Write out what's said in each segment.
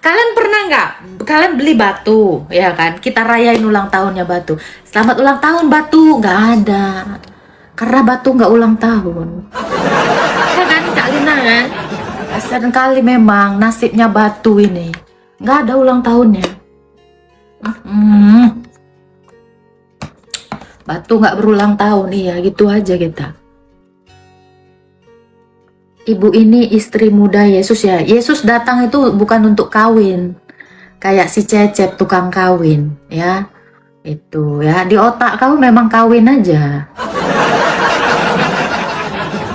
Kalian pernah nggak? Kalian beli batu, ya kan? Kita rayain ulang tahunnya batu. Selamat ulang tahun batu, nggak ada. Karena batu nggak ulang tahun. Ya kan, Kak Lina kan? Kasian kali memang nasibnya batu ini. Nggak ada ulang tahunnya. Batu nggak berulang tahun, iya gitu aja kita. Ibu ini istri muda Yesus ya. Yesus datang itu bukan untuk kawin. Kayak si Cecep tukang kawin ya. Itu ya, di otak kamu memang kawin aja.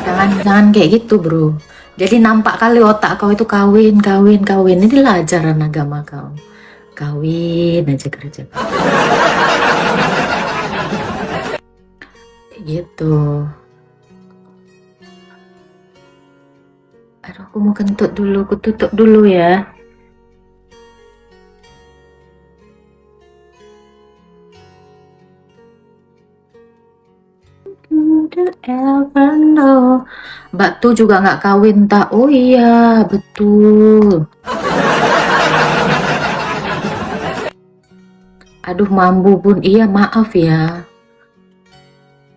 Jangan kayak gitu, Bro. Jadi nampak kali otak kau itu kawin, kawin, kawin. Inilah ajaran agama kau. Kawin aja kerja. Kayak gitu. Aduh, aku mau kentut dulu, aku tutup dulu ya. Ever know. Batu juga nggak kawin tak? Oh iya, betul. Aduh, mambu bun. Iya, maaf ya.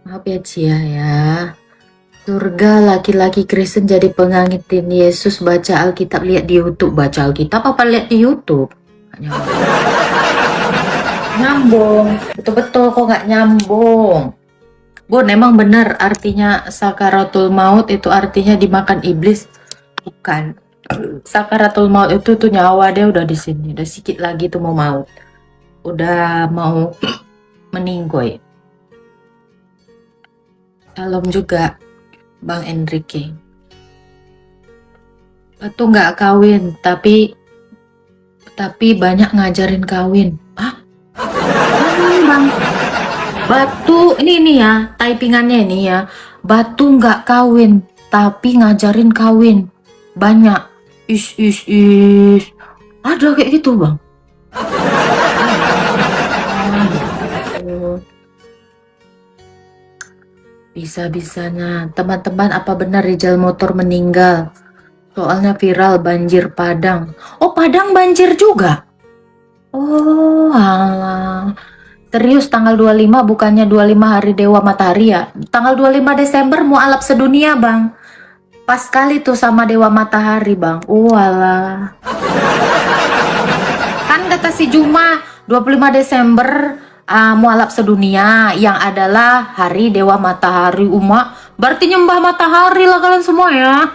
Maaf ya Cia ya. Surga laki-laki Kristen jadi pengangitin Yesus, baca Alkitab, lihat di YouTube. Baca Alkitab apa lihat di YouTube? Nyambung. Betul-betul kok nggak nyambung. Bun, emang benar artinya sakaratul maut itu artinya dimakan iblis? Bukan. Sakaratul maut itu tuh nyawa dia udah di sini, udah sedikit lagi tuh mau maut. Udah mau meninggoy. Salam juga Bang Enrique. Batu nggak kawin, tapi banyak ngajarin kawin. Ah, Bang. Batu ini ya, typingannya ini ya. Batu nggak kawin, tapi ngajarin kawin. Banyak. Is. Ada kayak gitu, Bang. Bisa-bisanya. Teman-teman, apa benar Rijal Motor meninggal? Soalnya viral banjir Padang. Oh, Padang banjir juga? Oh, alah. Serius tanggal 25 bukannya 25 hari Dewa Matahari ya? Tanggal 25 Desember mualaf sedunia, Bang. Pas kali tuh sama Dewa Matahari, Bang. Walah. Kan kata si Juma 25 Desember mualaf sedunia yang adalah hari Dewa Matahari umat. Berarti nyembah matahari lah kalian semua ya.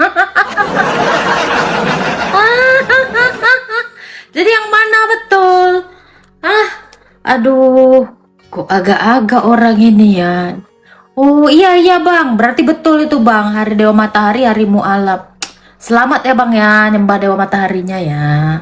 Jadi yang mana betul? Aduh, kok agak-agak orang ini ya. Oh iya Bang, berarti betul itu Bang, hari Dewa Matahari, hari mualaf. Selamat ya Bang ya, nyembah Dewa Mataharinya ya.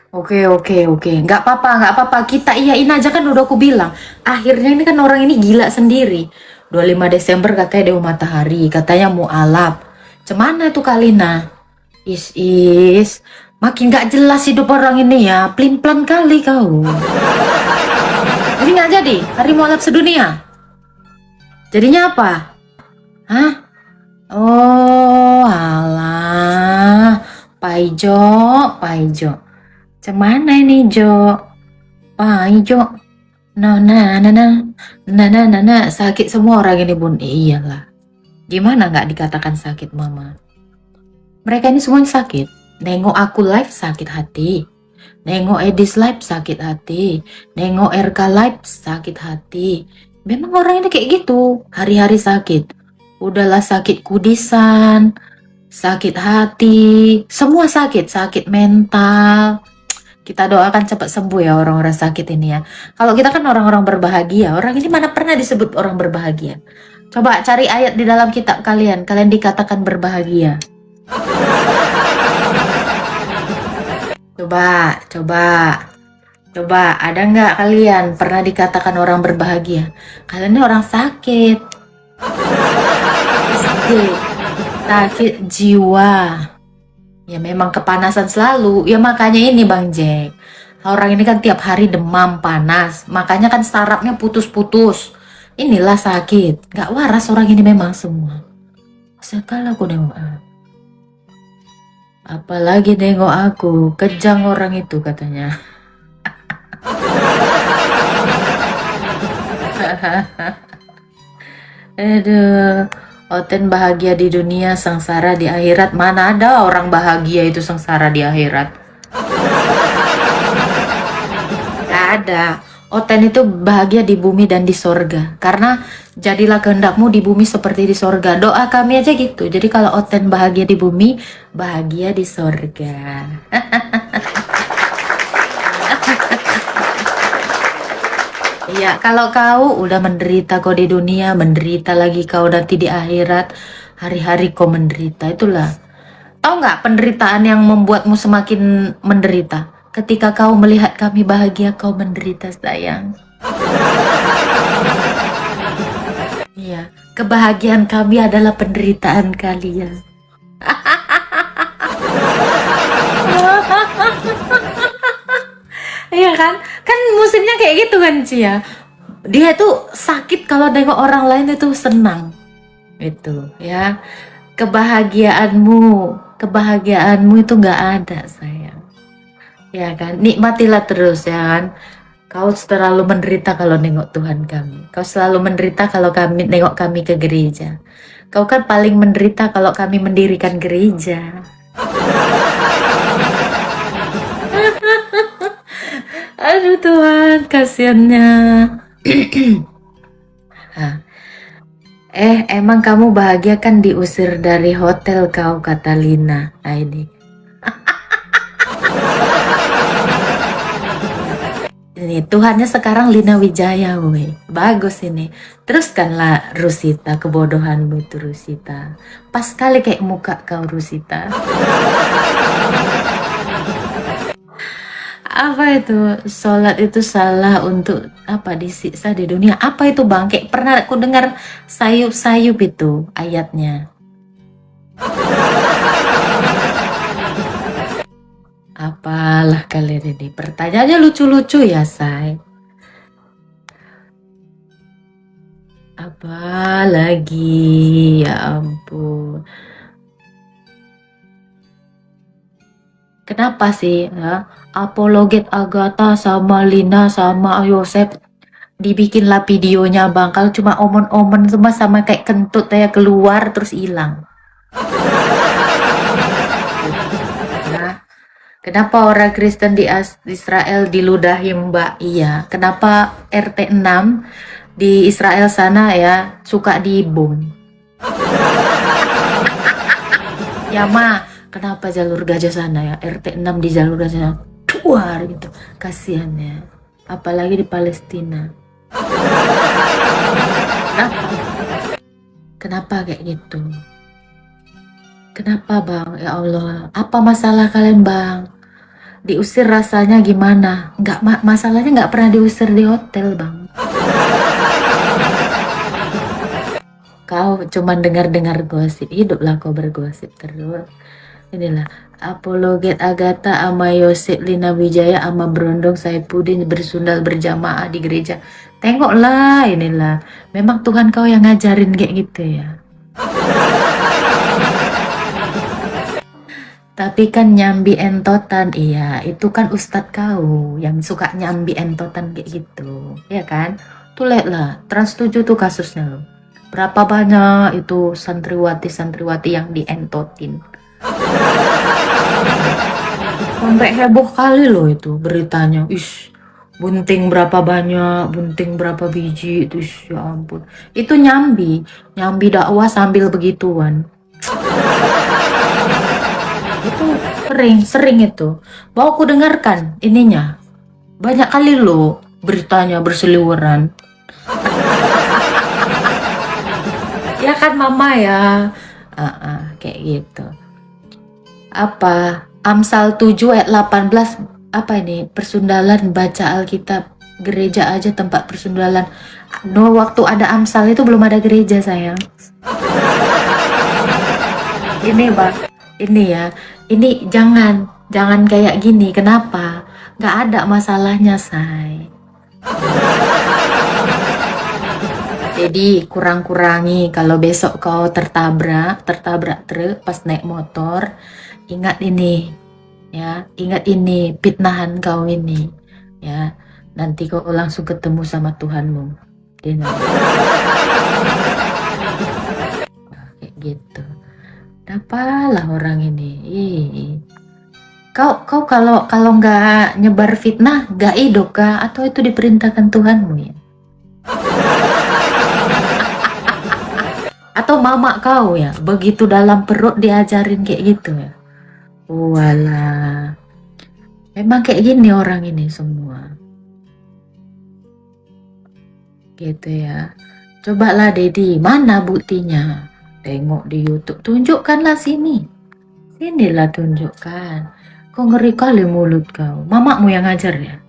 Oke, nggak apa-apa, kita iyain aja kan udah aku bilang. Akhirnya ini kan orang ini gila sendiri. 25 Desember katanya Dewa Matahari, katanya mualaf. Cemana tuh Kalina? Is. Makin gak jelas hidup orang ini ya, plin-plan kali kau. Jadi nggak jadi, hari mualaf sedunia. Jadinya apa? Hah? Oh, alah. Paijo. Cemana ini Jo? Paijo. Nah, sakit semua orang ini Bun. Iyalah. Gimana nggak dikatakan sakit Mama? Mereka ini semuanya sakit. Nengok aku live sakit hati. Nengok Edis live sakit hati. Nengok RK live sakit hati. Memang orang ini kayak gitu. Hari-hari sakit. Udahlah sakit kudisan. Sakit hati. Semua sakit. Sakit mental. Kita doakan cepat sembuh ya orang-orang sakit ini ya. Kalau kita kan orang-orang berbahagia. Orang ini mana pernah disebut orang berbahagia. Coba cari ayat di dalam kitab kalian. Kalian dikatakan berbahagia. Coba, ada nggak kalian pernah dikatakan orang berbahagia? Kalian ini orang sakit jiwa. Ya memang kepanasan selalu. Ya makanya ini Bang Jack. Orang ini kan tiap hari demam, panas. Makanya kan sarafnya putus-putus. Inilah sakit. Nggak waras orang ini memang semua. Sekali aku demam. Apalagi nengok aku, kejang orang itu katanya. Aduh, Oten bahagia di dunia, sengsara di akhirat. Mana ada orang bahagia itu sengsara di akhirat? Gak ada. Oten itu bahagia di bumi dan di sorga. Karena jadilah kehendakmu di bumi seperti di sorga. Doa kami aja gitu. Jadi kalau Oten bahagia di bumi, bahagia di sorga. Ya, kalau kau udah menderita kau di dunia, menderita lagi kau nanti di akhirat, hari-hari kau menderita, itulah. Tahu nggak penderitaan yang membuatmu semakin menderita? Ketika kau melihat kami bahagia, kau menderita, sayang. Iya, kebahagiaan kami adalah penderitaan kalian. Iya kan? Kan musimnya kayak gitu kan, Cia. Dia tuh sakit kalau nengok orang lain itu senang. Itu ya. Kebahagiaanmu itu nggak ada, sayang. Ya kan? Nikmatilah terus ya kan. Kau selalu menderita kalau nengok Tuhan kami. Kau selalu menderita kalau kami nengok kami ke gereja. Kau kan paling menderita kalau kami mendirikan gereja. Aduh Tuhan, kasihannya. Emang kamu bahagia kan diusir dari hotel kau, kata Lina. Nah ini. Ini Tuhannya sekarang Lina Wijaya, weh. Bagus ini. Teruskanlah Rusita, kebodohanmu itu Rusita. Pas kali kayak muka kau Rusita. Apa itu? Sholat itu salah untuk apa disiksa di dunia? Apa itu bang? Kayak pernah aku dengar sayup-sayup itu ayatnya. Apalah kalian ini? Pertanyaannya lucu-lucu ya, say. Apa lagi? Ya ampun. Kenapa sih ya? Apologet Agatha sama Lina sama Yosef dibikinlah videonya bang. Kalau cuma omon-omon sama kayak kentut ya keluar terus hilang. Nah, kenapa orang Kristen di Israel diludahi mbak? Iya. Kenapa RT 6 di Israel sana ya suka dibom? Ya ma. Kenapa jalur gajah sana ya? RT 6 di jalur gajah sana. Duar gitu. Kasihan ya. Apalagi di Palestina. Kenapa? Kenapa kayak gitu? Kenapa bang? Ya Allah. Apa masalah kalian bang? Diusir rasanya gimana? Masalahnya nggak pernah diusir di hotel bang. Kau cuman dengar-dengar gosip. Hiduplah kau bergosip terus. Inilah apologet Agatha sama Yosef Lina Wijaya sama Brondong Saipudin bersundal berjamaah di gereja. Tengoklah inilah. Memang Tuhan kau yang ngajarin kayak gitu ya. Tapi kan nyambi entotan, iya itu kan ustadz kau yang suka nyambi entotan kayak gitu. Ya kan? Tuh lihat lah, Trans 7 tuh kasusnya loh. Berapa banyak itu santriwati-santriwati yang dientotin. Sampai heboh kali loh itu beritanya. Bunting berapa banyak, bunting berapa biji, itu ya ampun. Itu nyambi dakwah sambil begituan. Itu sering itu. Mau aku dengarkan ininya. Banyak kali loh beritanya berseliweran. Ya kan mama ya. Kayak gitu. Apa Amsal 7 ayat 18 apa ini persundalan baca Alkitab gereja aja tempat persundalan. No, waktu ada Amsal itu belum ada gereja sayang. Ini bang, ini ya, ini jangan kayak gini. Kenapa? Nggak ada masalahnya say. Jadi kurang-kurangi kalau besok kau tertabrak truk pas naik motor, ingat ini, ya, ingat ini fitnahan kau ini, ya. Nanti kau langsung ketemu sama Tuhanmu. Dia kayak gitu. Apalah orang ini. Ih. Kau kalau nggak nyebar fitnah, nggak hidup kah? Atau itu diperintahkan Tuhanmu ya? Atau mama kau ya, begitu dalam perut diajarin kayak gitu ya? Walah, memang kayak gini orang ini semua. Gitu ya. Cobalah Dedi, mana buktinya? Tengok di YouTube, tunjukkanlah sini. Sinilah tunjukkan. Kok ngeri kali mulut kau. Mamamu yang ngajar ya?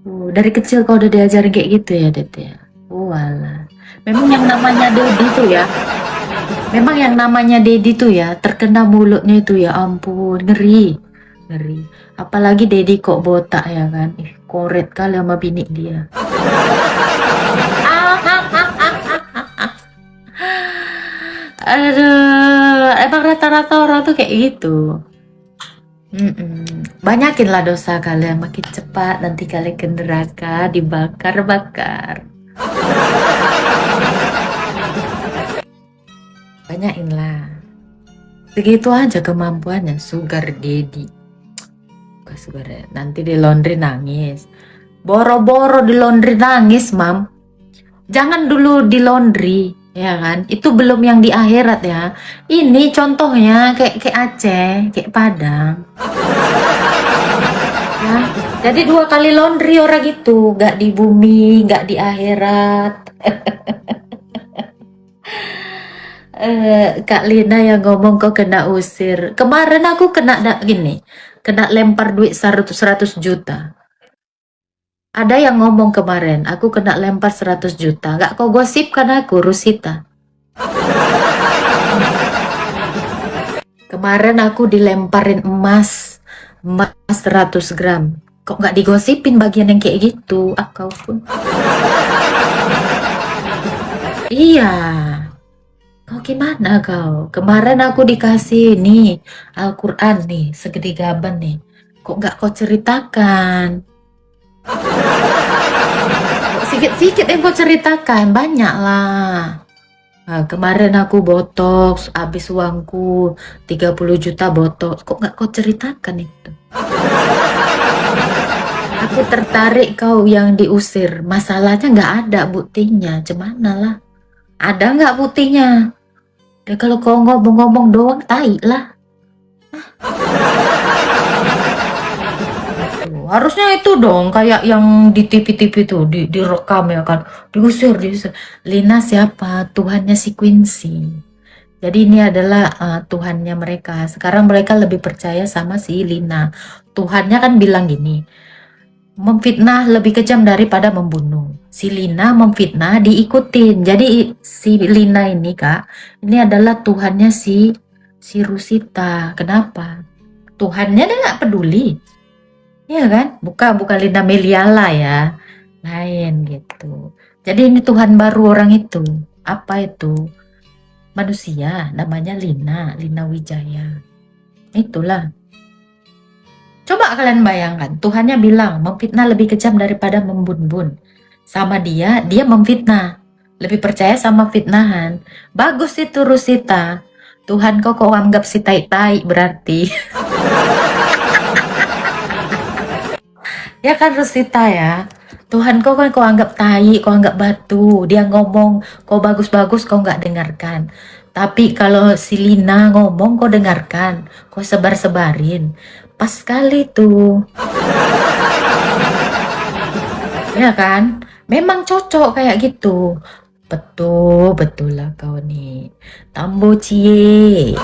Dari kecil kau udah diajarin kayak gitu ya, Det ya? Walah. Memang yang namanya Dedi tuh ya. Memang yang namanya Dedi tuh ya, terkena mulutnya itu ya ampun, ngeri. Ngeri. Apalagi Dedi kok botak ya kan. Koret kali sama bini dia. Aduh, emang rata-rata orang tuh kayak gitu. Banyakinlah dosa kalian, makin cepat nanti kalian ke neraka dibakar-bakar. Banyakinlah. Segitu aja kemampuannya, sugar daddy. Sugar, nanti di laundry nangis. Boro-boro di laundry nangis, Mam. Jangan dulu di laundry, ya kan? Itu belum yang di akhirat ya. Ini contohnya kayak Aceh, kayak Padang. Ya, jadi 2 kali laundry orang itu, nggak di bumi, nggak di akhirat. Kak Lina yang ngomong kok kena usir. Kemarin aku kena gini, kena lempar duit 100 juta. Ada yang ngomong kemarin, aku kena lempar 100 juta. Gak kau gosip kan aku, Rusita. Kemarin aku dilemparin emas 100 gram. Kok gak digosipin bagian yang kayak gitu? Kau pun. Iya. Kau gimana kau? Kemarin aku dikasih nih Al-Quran nih, segede gaban nih. Kok gak kau ceritakan? Sikit-sikit yang kau ceritakan, banyak lah. Nah, kemarin aku botox, habis uangku 30 juta botox. Kok gak kau ceritakan itu? Aku tertarik kau yang diusir. Masalahnya gak ada buktinya. Cemana lah? Ada gak buktinya? Ya kalau kau ngomong-ngomong doang, tai lah. Harusnya itu dong, kayak yang di TV-TV tuh, direkam ya kan, diusir. Lina siapa? Tuhannya si Quincy. Jadi ini adalah Tuhannya mereka. Sekarang mereka lebih percaya sama si Lina. Tuhannya kan bilang gini, memfitnah lebih kejam daripada membunuh. Si Lina memfitnah diikutin. Jadi si Lina ini kak, ini adalah Tuhannya si Rusita. Kenapa? Tuhannya dia nggak peduli. Iya kan? Bukan Lina Meliala ya. Lain gitu. Jadi ini Tuhan baru orang itu. Apa itu? Manusia, namanya Lina Wijaya. Itulah. Coba kalian bayangkan, Tuhannya bilang memfitnah lebih kejam daripada membunuh. Sama dia memfitnah. Lebih percaya sama fitnahan. Bagus itu Rusita. Tuhan kok anggap si tai-tai berarti. Ya kan Rusita ya, Tuhan kau kan kau anggap tai, kau anggap batu. Dia ngomong kau bagus-bagus kau nggak dengarkan. Tapi kalau si Lina ngomong kau dengarkan, kau sebar-sebarin. Pas sekali tuh. Ya kan, memang cocok kayak gitu. Betul lah kau nih. Tambo cie.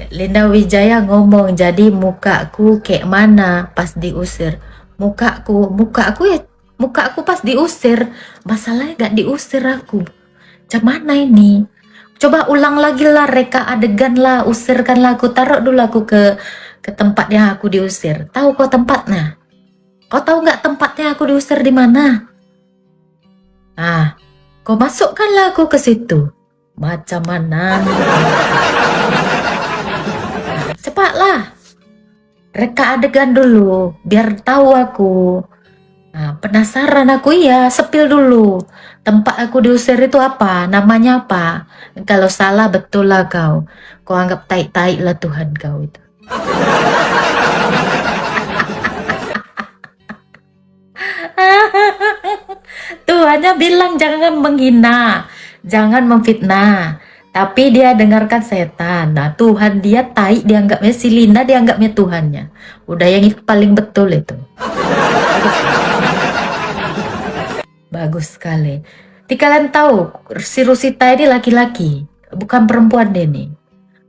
Lina Wijaya ngomong, jadi mukaku kayak mana pas diusir? Mukaku pas diusir. Masalahnya gak diusir aku. Mana ini? Coba ulang lagi lah, reka adegan lah, usirkan lah aku. Taruh dulu aku ke tempat yang aku diusir. Tahu kok tempatnya? Kau tahu nggak tempatnya aku diusir di mana? Kau masukkanlah aku ke situ. Macam mana? Cepatlah. Reka adegan dulu, biar tahu aku. Penasaran aku, ya, sepil dulu. Tempat aku diusir itu apa? Namanya apa? Kalau salah betul lah kau. Kau anggap tai-tai lah Tuhan kau itu. Tuhannya bilang jangan menghina, jangan memfitnah. Tapi dia dengarkan setan. Nah, Tuhan dia tai, dianggapnya si Linda, dianggapnya Tuhannya. Udah yang itu paling betul itu. Bagus sekali. Di kalian tahu, si Rusita ini laki-laki, bukan perempuan deh nih.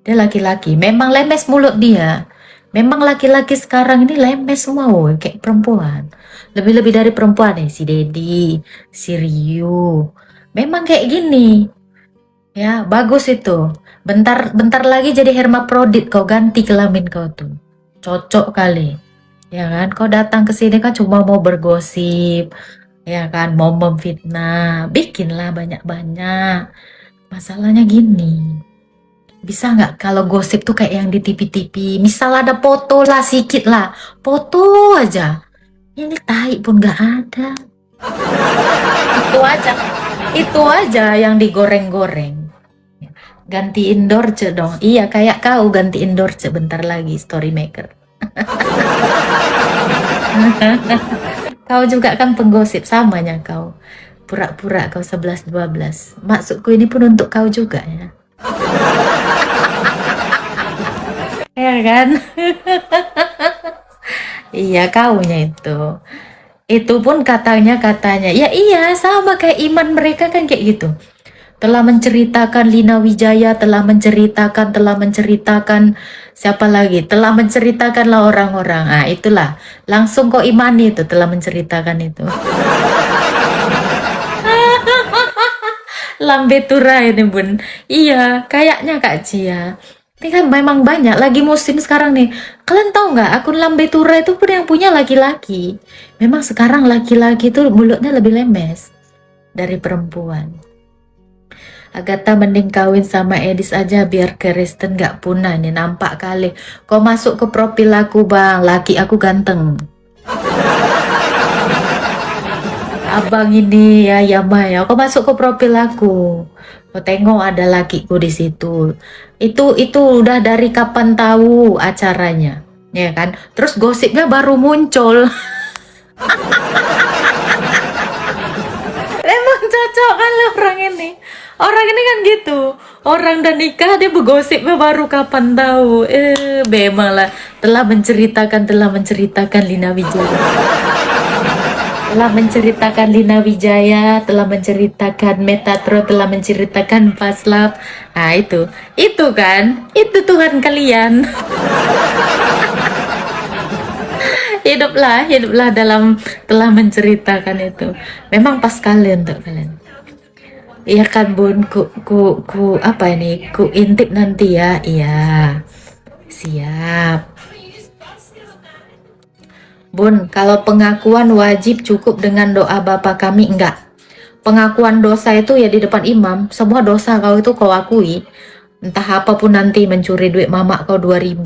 Dia laki-laki. Memang lemes mulut dia. Memang laki-laki sekarang ini lemes semua, woy, kayak perempuan. Lebih-lebih dari perempuan nih, si Dedi, si Ryu. Memang kayak gini. Ya, bagus itu. Bentar lagi jadi hermaprodit, kau ganti kelamin kau tuh. Cocok kali. Ya kan, kau datang ke sini kan cuma mau bergosip. Ya kan, mau memfitnah. Bikinlah banyak-banyak. Masalahnya gini. Bisa nggak kalau gosip tuh kayak yang di TV-TV? Misal ada foto lah, sikit lah. Foto aja. Ini tai pun nggak ada. Itu aja. Itu aja yang digoreng-goreng. Ganti indoor dong. Iya, kayak kau ganti indoor bentar lagi, story maker. Kau juga kan penggosip, samanya kau. Pura-pura kau 11-12. Maksudku ini pun untuk kau juga ya. Ya kan? Iya, kaunya itu. Itu pun katanya. Ya iya, sama kayak iman mereka kan kayak gitu. Telah menceritakan Lina Wijaya, telah menceritakan siapa lagi? Telah menceritakanlah orang-orang. Itulah. Langsung kok imani itu, telah menceritakan itu. Lambe Tura ini bun. Iya, kayaknya Kak Cia. Ini kan memang banyak, lagi musim sekarang nih. Kalian tahu nggak, akun Lambe Tura itu pun yang punya laki-laki. Memang sekarang laki-laki itu mulutnya lebih lemes dari perempuan. Agatha mending kawin sama Edis aja biar Kristen gak punah nih, nampak kali. Kau masuk ke profil aku bang, laki aku ganteng. Abang ini ya Maya, kau masuk ke profil aku. Kau tengok ada lakiku di situ. Itu udah dari kapan tahu acaranya, ya kan? Terus gosipnya baru muncul. Emang cocok kan orang ini. Orang ini kan gitu. Orang udah nikah dia bergosipnya baru kapan tahu. Memang lah. Telah menceritakan Lina Wijaya. Telah menceritakan Lina Wijaya, telah menceritakan Metatron, telah menceritakan Paslap. Nah itu kan, itu Tuhan kalian. hiduplah dalam telah menceritakan itu. Memang pas kalian untuk kalian. Iya kan bun, ku apa ini? Ku intip nanti ya. Iya, siap. Bun, kalau pengakuan wajib cukup dengan doa Bapa kami, enggak. Pengakuan dosa itu ya di depan imam. Semua dosa kau itu kau akui. Entah apapun nanti, mencuri duit mama kau 2000,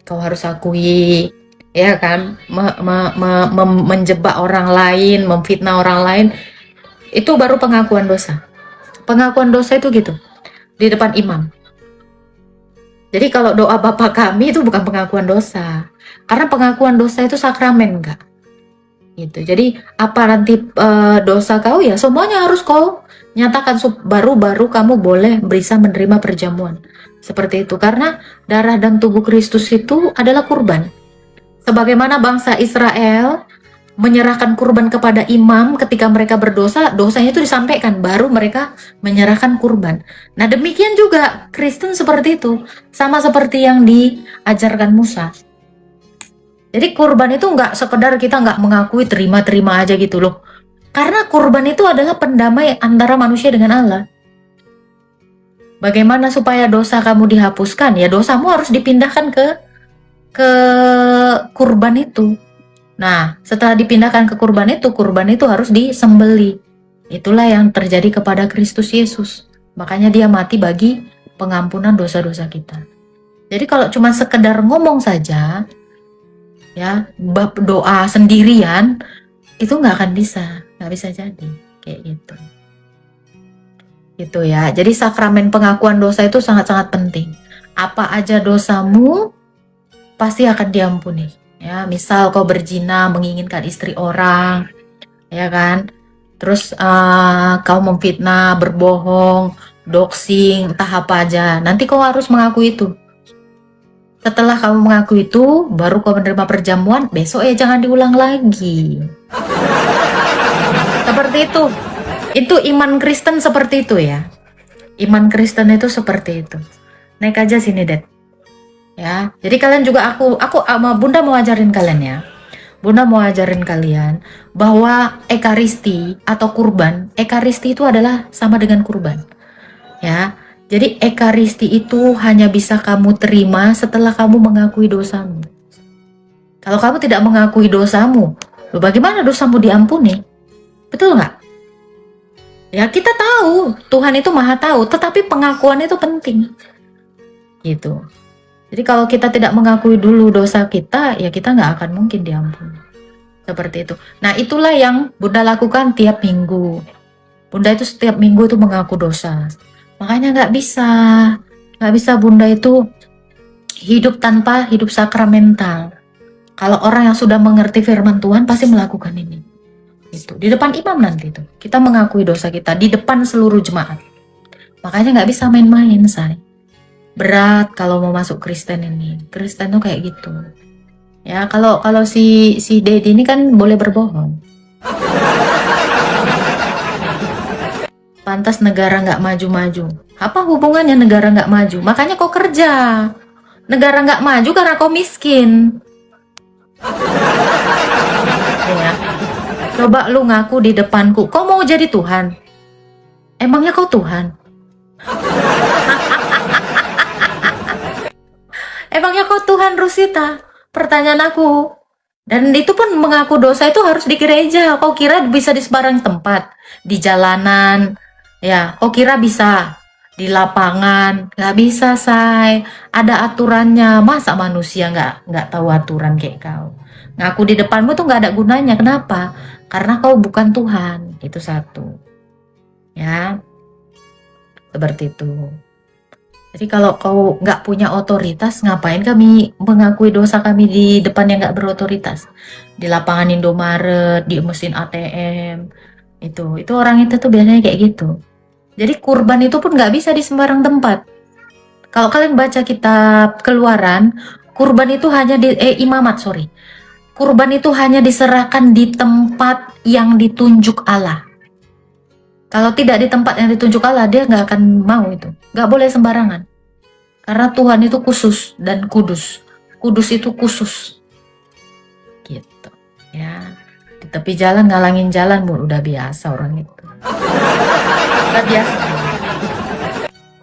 kau harus akui. Ya kan, menjebak orang lain, memfitnah orang lain. Itu baru pengakuan dosa. Pengakuan dosa itu gitu, di depan imam. Jadi kalau doa Bapa kami itu bukan pengakuan dosa. Karena pengakuan dosa itu sakramen, enggak? Gitu. Jadi apa nanti dosa kau ya semuanya harus kau nyatakan, baru kamu boleh bisa menerima perjamuan. Seperti itu. Karena darah dan tubuh Kristus itu adalah kurban. Sebagaimana bangsa Israel menyerahkan kurban kepada imam ketika mereka berdosa, dosanya itu disampaikan, baru mereka menyerahkan kurban. Nah demikian juga Kristen seperti itu, sama seperti yang diajarkan Musa. Jadi kurban itu nggak sekedar kita nggak mengakui terima-terima aja gitu loh, karena kurban itu adalah pendamai antara manusia dengan Allah. Bagaimana supaya dosa kamu dihapuskan? Ya dosamu harus dipindahkan ke kurban itu. Nah, setelah dipindahkan ke kurban itu harus disembeli. Itulah yang terjadi kepada Kristus Yesus. Makanya dia mati bagi pengampunan dosa-dosa kita. Jadi kalau cuma sekedar ngomong saja, ya, bab doa sendirian, itu nggak bisa jadi kayak gitu. Gitu ya. Jadi sakramen pengakuan dosa itu sangat-sangat penting. Apa aja dosamu pasti akan diampuni. Ya, misal kau berzina, menginginkan istri orang, ya kan? Terus kau memfitnah, berbohong, doxing, entah apa aja. Nanti kau harus mengakui itu. Setelah kamu mengaku itu, baru kau menerima perjamuan, besok ya jangan diulang lagi. Seperti itu. Itu iman Kristen seperti itu ya. Iman Kristen itu seperti itu. Naik aja sini, Dad. Ya, jadi kalian juga aku sama Bunda mau ajarin kalian ya. Bunda mau ajarin kalian bahwa ekaristi atau kurban, ekaristi itu adalah sama dengan kurban. Ya. Jadi ekaristi itu hanya bisa kamu terima setelah kamu mengakui dosamu. Kalau kamu tidak mengakui dosamu, bagaimana dosamu diampuni? Betul nggak? Ya kita tahu, Tuhan itu maha tahu, tetapi pengakuan itu penting. Gitu. Jadi kalau kita tidak mengakui dulu dosa kita, ya kita nggak akan mungkin diampuni. Seperti itu. Nah itulah yang Bunda lakukan tiap minggu. Bunda itu setiap minggu itu mengaku dosa. Makanya nggak bisa Bunda itu hidup tanpa hidup sakramental. Kalau orang yang sudah mengerti firman Tuhan pasti melakukan ini. Itu di depan imam nanti itu kita mengakui dosa kita di depan seluruh jemaat. Makanya nggak bisa main-main, say. Berat kalau mau masuk Kristen ini. Kristen tuh kayak gitu. Ya kalau si Dedi ini kan boleh berbohong. Pantas negara nggak maju-maju. Apa hubungannya negara nggak maju? Makanya kau kerja. Negara nggak maju karena kau miskin. Ya. Coba lu ngaku di depanku, kau mau jadi Tuhan? Emangnya kau Tuhan? Emangnya kau Tuhan, Rusita? Pertanyaan aku. Dan itu pun mengaku dosa itu harus di gereja. Kau kira bisa di sembarang tempat? Di jalanan, ya, kau kira bisa di lapangan? Nggak bisa, say. Ada aturannya. Masa manusia nggak tahu aturan kayak kau? Ngaku di depanmu tuh nggak ada gunanya. Kenapa? Karena kau bukan Tuhan. Itu satu. Ya, seperti itu. Jadi kalau kau nggak punya otoritas, ngapain kami mengakui dosa kami di depan yang nggak berotoritas? Di lapangan Indomaret, di mesin ATM, itu orang itu tuh biasanya kayak gitu. Jadi kurban itu pun nggak bisa di sembarang tempat. Kalau kalian baca kitab Keluaran, kurban itu hanya kurban itu hanya diserahkan di tempat yang ditunjuk Allah. Kalau tidak di tempat yang ditunjuk Allah, dia nggak akan mau itu. Nggak boleh sembarangan. Karena Tuhan itu khusus dan kudus. Kudus itu khusus. Gitu. Ya. Di tepi jalan ngalangin jalan, udah biasa orang itu. Udah biasa.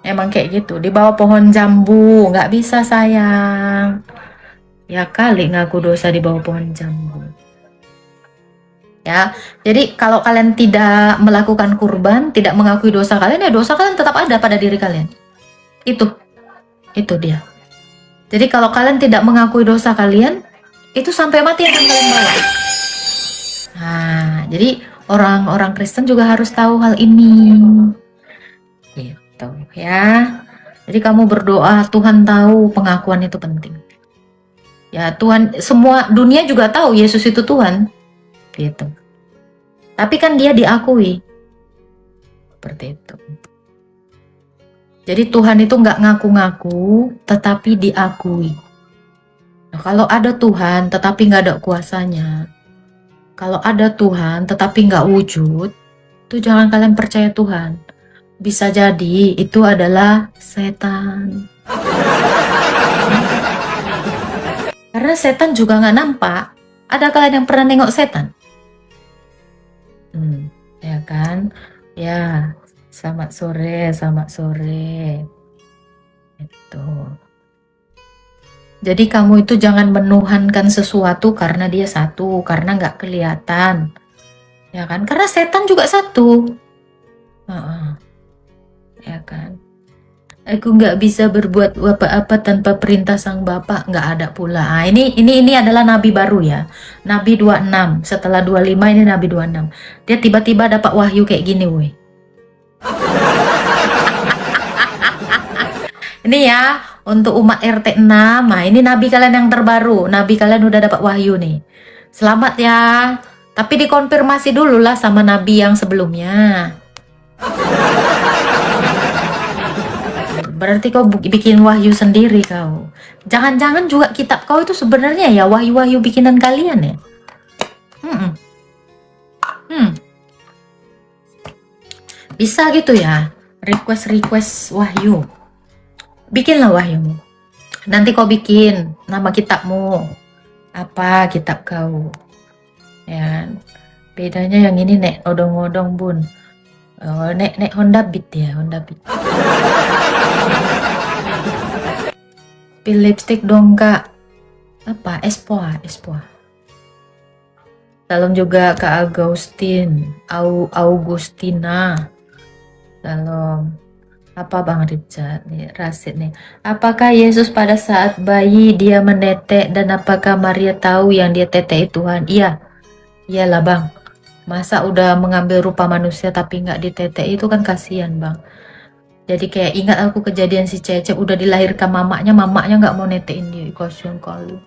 Emang kayak gitu. Di bawah pohon jambu, nggak bisa sayang. Ya kali ngaku dosa di bawah pohon jambu. Ya, jadi kalau kalian tidak melakukan kurban, tidak mengakui dosa kalian, ya dosa kalian tetap ada pada diri kalian. Itu dia. Jadi kalau kalian tidak mengakui dosa kalian, itu sampai mati akan kalian bawa. Nah, jadi orang-orang Kristen juga harus tahu hal ini. Gitu ya. Jadi kamu berdoa, Tuhan tahu pengakuan itu penting. Ya, Tuhan, semua dunia juga tahu Yesus itu Tuhan. Gitu. Tapi kan dia diakui. Seperti itu. Jadi Tuhan itu nggak ngaku-ngaku, tetapi diakui. Nah, kalau ada Tuhan, tetapi nggak ada kuasanya. Kalau ada Tuhan, tetapi nggak wujud, itu jangan kalian percaya Tuhan. Bisa jadi itu adalah setan. Karena setan juga nggak nampak. Ada kalian yang pernah nengok setan? Ya kan? Ya, selamat sore. Itu. Jadi kamu itu jangan menuhankan sesuatu karena dia satu, karena nggak kelihatan. Ya kan? Karena setan juga satu. Heeh, ya kan? Aku nggak bisa berbuat apa-apa tanpa perintah sang Bapa, nggak ada pula. Ah, ini adalah nabi baru ya. Nabi 26. Setelah 25 ini nabi 26. Dia tiba-tiba dapat wahyu kayak gini, weh. Ini ya untuk umat RT 6. Nah, ini nabi kalian yang terbaru. Nabi kalian udah dapat wahyu nih. Selamat ya. Tapi dikonfirmasi dulu lah sama nabi yang sebelumnya. Berarti kau bikin wahyu sendiri kau. Jangan-jangan juga kitab kau itu sebenarnya ya wahyu-wahyu bikinan kalian ya. Hmm, hmm. Bisa gitu ya. Request wahyu. Bikinlah wahyumu. Nanti kau bikin nama kitabmu. Apa kitab kau? Ya. Bedanya yang ini nek odong-odong bun. Oh, nek Honda Beat ya, Honda Beat. Pil lipstick dong kak. Apa? Espoa. Salam juga Kak Augustina. Salam. Apa Bang Richard nih, Rasid nih. Apakah Yesus pada saat bayi dia menetek dan apakah Maria tahu yang dia tetek Tuhan? Iya. Iyalah Bang. Masa udah mengambil rupa manusia tapi nggak ditetek itu kan kasihan Bang. Jadi kayak ingat aku kejadian si Cecep udah dilahirkan mamanya nggak mau netein dia. Kasihan kali.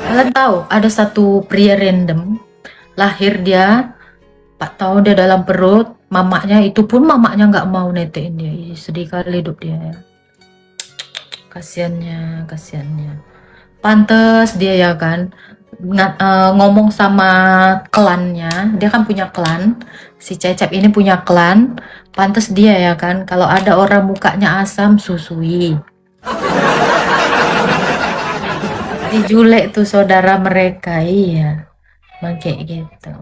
Kalian tahu ada satu pria random lahir dia 4 tahun dia dalam perut mamanya, itu pun mamanya nggak mau netein dia. Ih, sedih kali hidup dia ya. Kasiannya. Pantes dia ya kan ngomong sama klannya, dia kan punya klan, si Cecep ini punya klan, pantes dia ya kan kalau ada orang mukanya asam susui. Dijulek tuh saudara mereka, iya. Bang kayak gitu.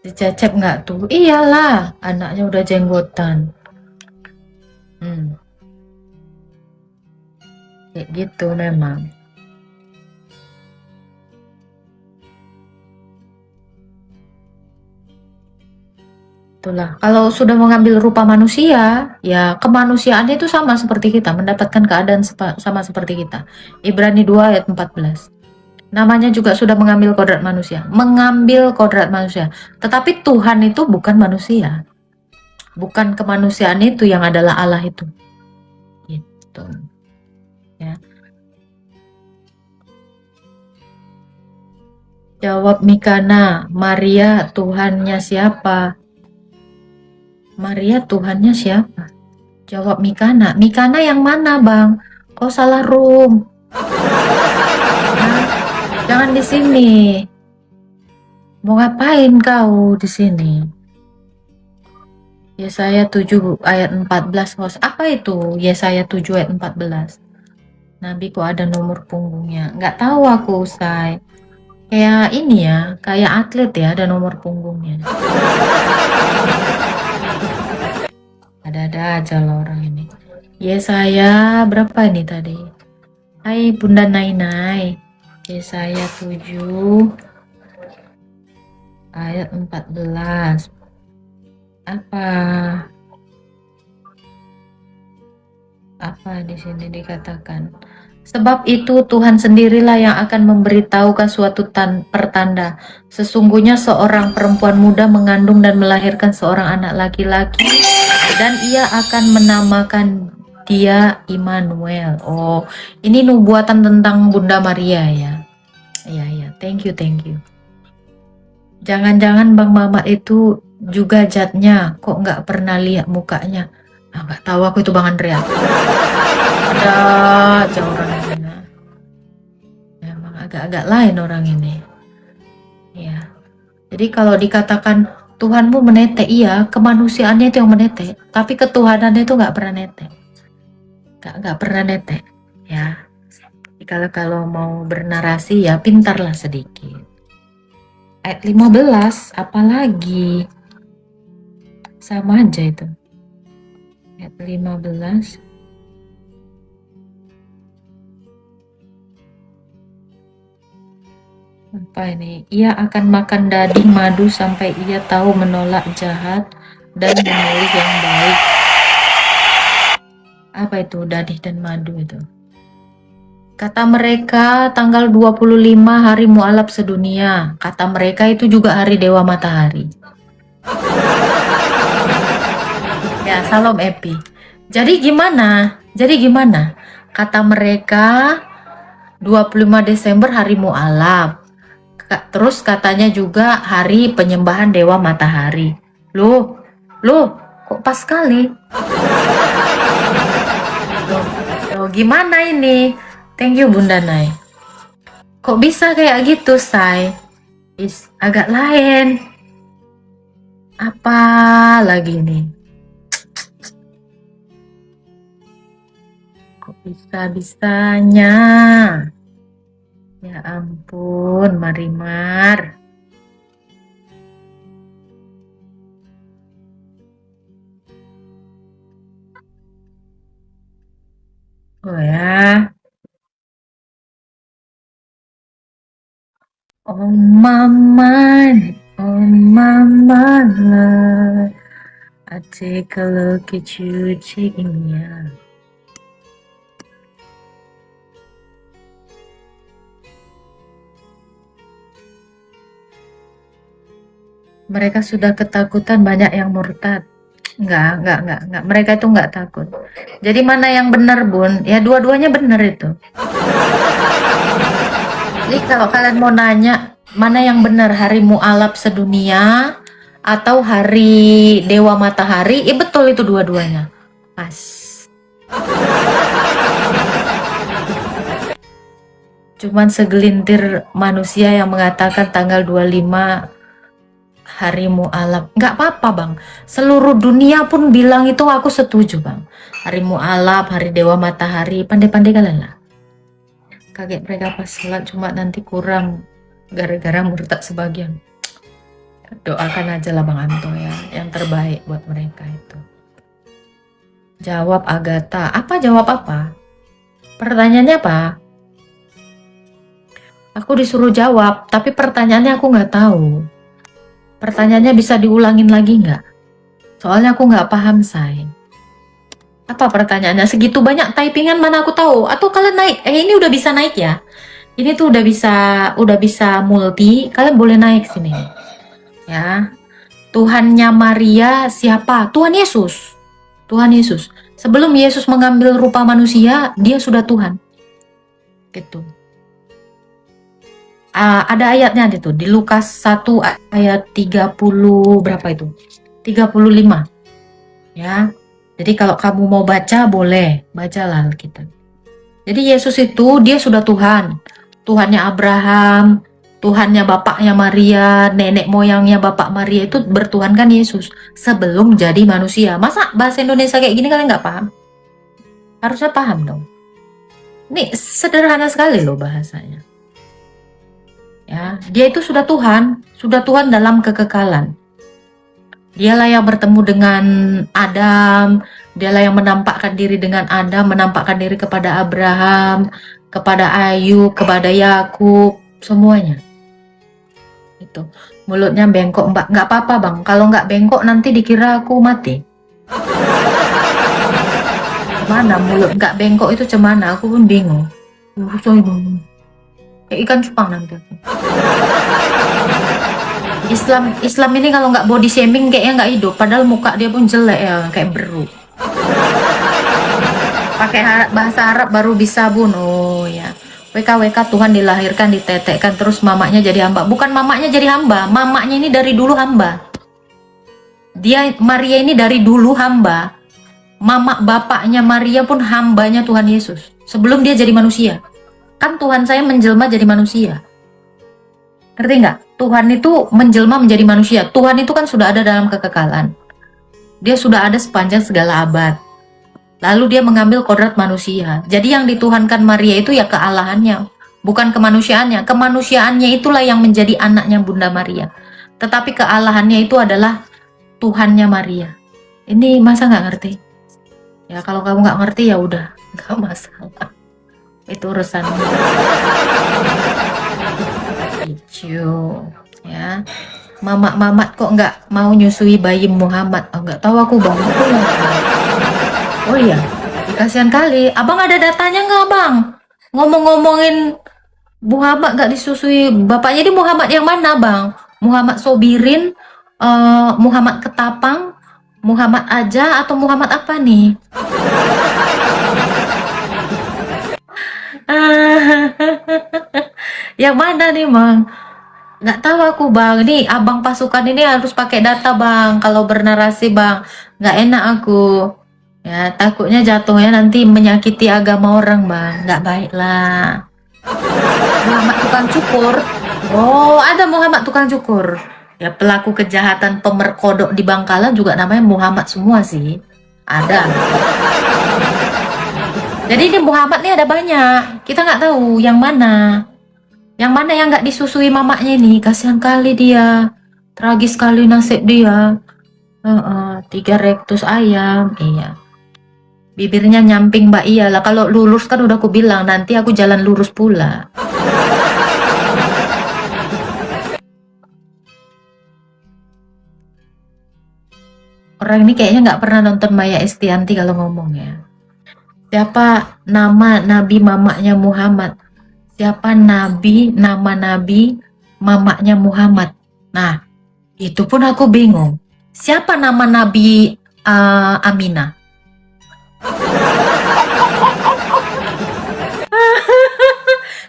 Si Cecep nggak tuh? Iyalah, anaknya udah jenggotan. Kayak gitu memang. Itulah, kalau sudah mengambil rupa manusia, ya kemanusiaannya itu sama seperti kita, mendapatkan keadaan sama seperti kita. Ibrani 2 ayat 14. Namanya juga sudah mengambil kodrat manusia. Tetapi Tuhan itu bukan manusia. Bukan kemanusiaan itu yang adalah Allah itu. Gitu. Ya. Jawab Mikana, Maria Tuhannya siapa? Maria Tuhannya siapa? Jawab Mikana. Mikana yang mana, Bang? Kau salah room. Jangan di sini. Mau ngapain kau di sini? Yesaya 7 ayat 14. Host. Apa itu? Yesaya 7 ayat 14. Nabi kok ada nomor punggungnya? Nggak tahu aku, Say. Kayak ini ya, kayak atlet ya ada nomor punggungnya. Ada-ada aja loh orang ini. Yesaya berapa ini tadi? Hai Bunda Nainai. Yesaya 7 ayat 14. Apa di sini dikatakan? Sebab itu Tuhan sendirilah yang akan memberitahukan suatu pertanda. Sesungguhnya seorang perempuan muda mengandung dan melahirkan seorang anak laki-laki dan ia akan menamakan dia Immanuel. Oh, ini nubuatan tentang Bunda Maria ya. Iya, thank you. Jangan-jangan Bang Mamat itu juga jatnya, kok nggak pernah lihat mukanya? Nggak tahu aku itu Bang Andrea. Ada aja orang ini. Emang agak-agak lain orang ini. Ya. Jadi kalau dikatakan Tuhanmu menetek, iya, kemanusiaannya itu yang menetek, tapi ketuhanannya itu nggak pernah netek. Nggak pernah netek, ya. Jadi kalau mau bernarasi ya pintarlah sedikit. Ayat 15, apalagi? Sama aja itu. Ayat 15. Apa ini? Ia akan makan daging madu sampai ia tahu menolak jahat dan memilih yang baik. Apa itu dadih dan madu itu? Kata mereka tanggal 25 hari mualaf sedunia. Kata mereka itu juga hari Dewa Matahari. Ya, salam Epi. Jadi gimana? Kata mereka 25 Desember hari mualaf. Terus katanya juga hari penyembahan Dewa Matahari. Loh, kok pas sekali? Loh, gimana ini? Thank you Bunda Nay. Kok bisa kayak gitu, Say? Agak lain. Apa lagi nih? Kok bisa-bisanya? Ya ampun, Marimar. Oh ya. Oh mama, love. I take a look at you, checking me out. Mereka sudah ketakutan, banyak yang murtad. Enggak. Mereka itu enggak takut. Jadi mana yang benar, Bun? Ya dua-duanya benar itu. Jadi kalau kalian mau nanya, mana yang benar, hari mualaf sedunia atau hari Dewa Matahari? Ya betul itu dua-duanya. Pas. Cuman segelintir manusia yang mengatakan tanggal 25 hari mualaf. Nggak apa-apa Bang, seluruh dunia pun bilang itu aku setuju Bang. Hari mualaf, hari Dewa Matahari, pandai-pandai kalian lah. Kaget mereka pas sholat, cuma nanti kurang gara-gara murtad sebagian. Doakan aja lah Bang Anto ya, yang terbaik buat mereka itu. Jawab Agatha. Apa jawab apa? Pertanyaannya apa? Aku disuruh jawab, tapi pertanyaannya aku nggak tahu. Pertanyaannya bisa diulangin lagi nggak? Soalnya aku nggak paham, Say. Apa pertanyaannya? Segitu banyak typingan mana aku tahu? Atau kalian naik? Ini udah bisa naik ya? Ini tuh udah bisa multi. Kalian boleh naik sini. Ya. Tuhannya Maria siapa? Tuhan Yesus. Tuhan Yesus. Sebelum Yesus mengambil rupa manusia, dia sudah Tuhan. Gitu. Ada ayatnya itu di Lukas 1 ayat 30 berapa itu? 35. Ya. Jadi kalau kamu mau baca boleh, bacalah Alkitab. Jadi Yesus itu dia sudah Tuhan. Tuhannya Abraham, Tuhannya bapaknya Maria, nenek moyangnya bapak Maria itu bertuhankan Yesus sebelum jadi manusia. Masa bahasa Indonesia kayak gini kalian nggak paham? Harusnya paham dong. Ini sederhana sekali loh bahasanya. Ya, dia itu sudah Tuhan dalam kekekalan. Dialah yang bertemu dengan Adam, dialah yang menampakkan diri dengan Adam, menampakkan diri kepada Abraham, kepada Ayub, kepada Yakub, semuanya. Itu. Mulutnya bengkok, Mbak. Nggak apa-apa, Bang. Kalau nggak bengkok nanti dikira aku mati. Mana mulut nggak bengkok itu cemana? Aku pun bingung. Kayak ikan cupang nanti aku. Islam ini kalau nggak body shaming kayaknya nggak hidup, padahal muka dia pun jelek ya, kayak beru. Pakai bahasa Arab baru bisa Bun. Oh ya. WKWK Tuhan dilahirkan, ditetekkan, terus mamanya jadi hamba. Bukan mamanya jadi hamba, mamanya ini dari dulu hamba. Maria ini dari dulu hamba. Mama bapaknya Maria pun hambanya Tuhan Yesus. Sebelum dia jadi manusia. Kan Tuhan saya menjelma jadi manusia. Ngerti nggak? Tuhan itu menjelma menjadi manusia. Tuhan itu kan sudah ada dalam kekekalan. Dia sudah ada sepanjang segala abad. Lalu dia mengambil kodrat manusia. Jadi yang dituhankan Maria itu ya kealahannya, bukan kemanusiaannya. Kemanusiaannya itulah yang menjadi anaknya Bunda Maria. Tetapi kealahannya itu adalah Tuhannya Maria. Ini masa nggak ngerti? Ya kalau kamu nggak ngerti ya udah, nggak masalah. Itu urusan. Icu, ya. Mamat kok nggak mau nyusui bayi Muhammad? Oh, nggak tahu aku bang. Oh iya, kasihan kali. Abang ada datanya nggak bang? Ngomong-ngomongin Muhammad nggak disusui bapaknya, di Muhammad yang mana bang? Muhammad Sobirin, Muhammad Ketapang, Muhammad aja atau Muhammad apa nih? Yang mana nih bang? Nggak tahu aku bang. Nih abang pasukan ini harus pakai data bang. Kalau bernarasi bang, nggak enak aku. Ya takutnya jatuhnya nanti menyakiti agama orang bang. Nggak baik lah. Muhammad tukang cukur. Oh, ada Muhammad tukang cukur. Ya pelaku kejahatan pemerkodok di Bangkalan juga namanya Muhammad semua sih. Ada. Jadi ini Muhammad nih ada banyak. Kita nggak tahu yang mana. Yang mana yang nggak disusui mamaknya ini. Kasihan kali dia. Tragis sekali nasib dia. 3 rektus ayam. Iya. Bibirnya nyamping mbak, iyalah. Kalau lurus kan udah aku bilang nanti aku jalan lurus pula. Orang ini kayaknya nggak pernah nonton Maya Estianty kalau ngomong ya. Siapa nama nabi mamaknya Muhammad? Siapa nama nabi mamaknya Muhammad? Nah, itu pun aku bingung. Siapa nama nabi Aminah?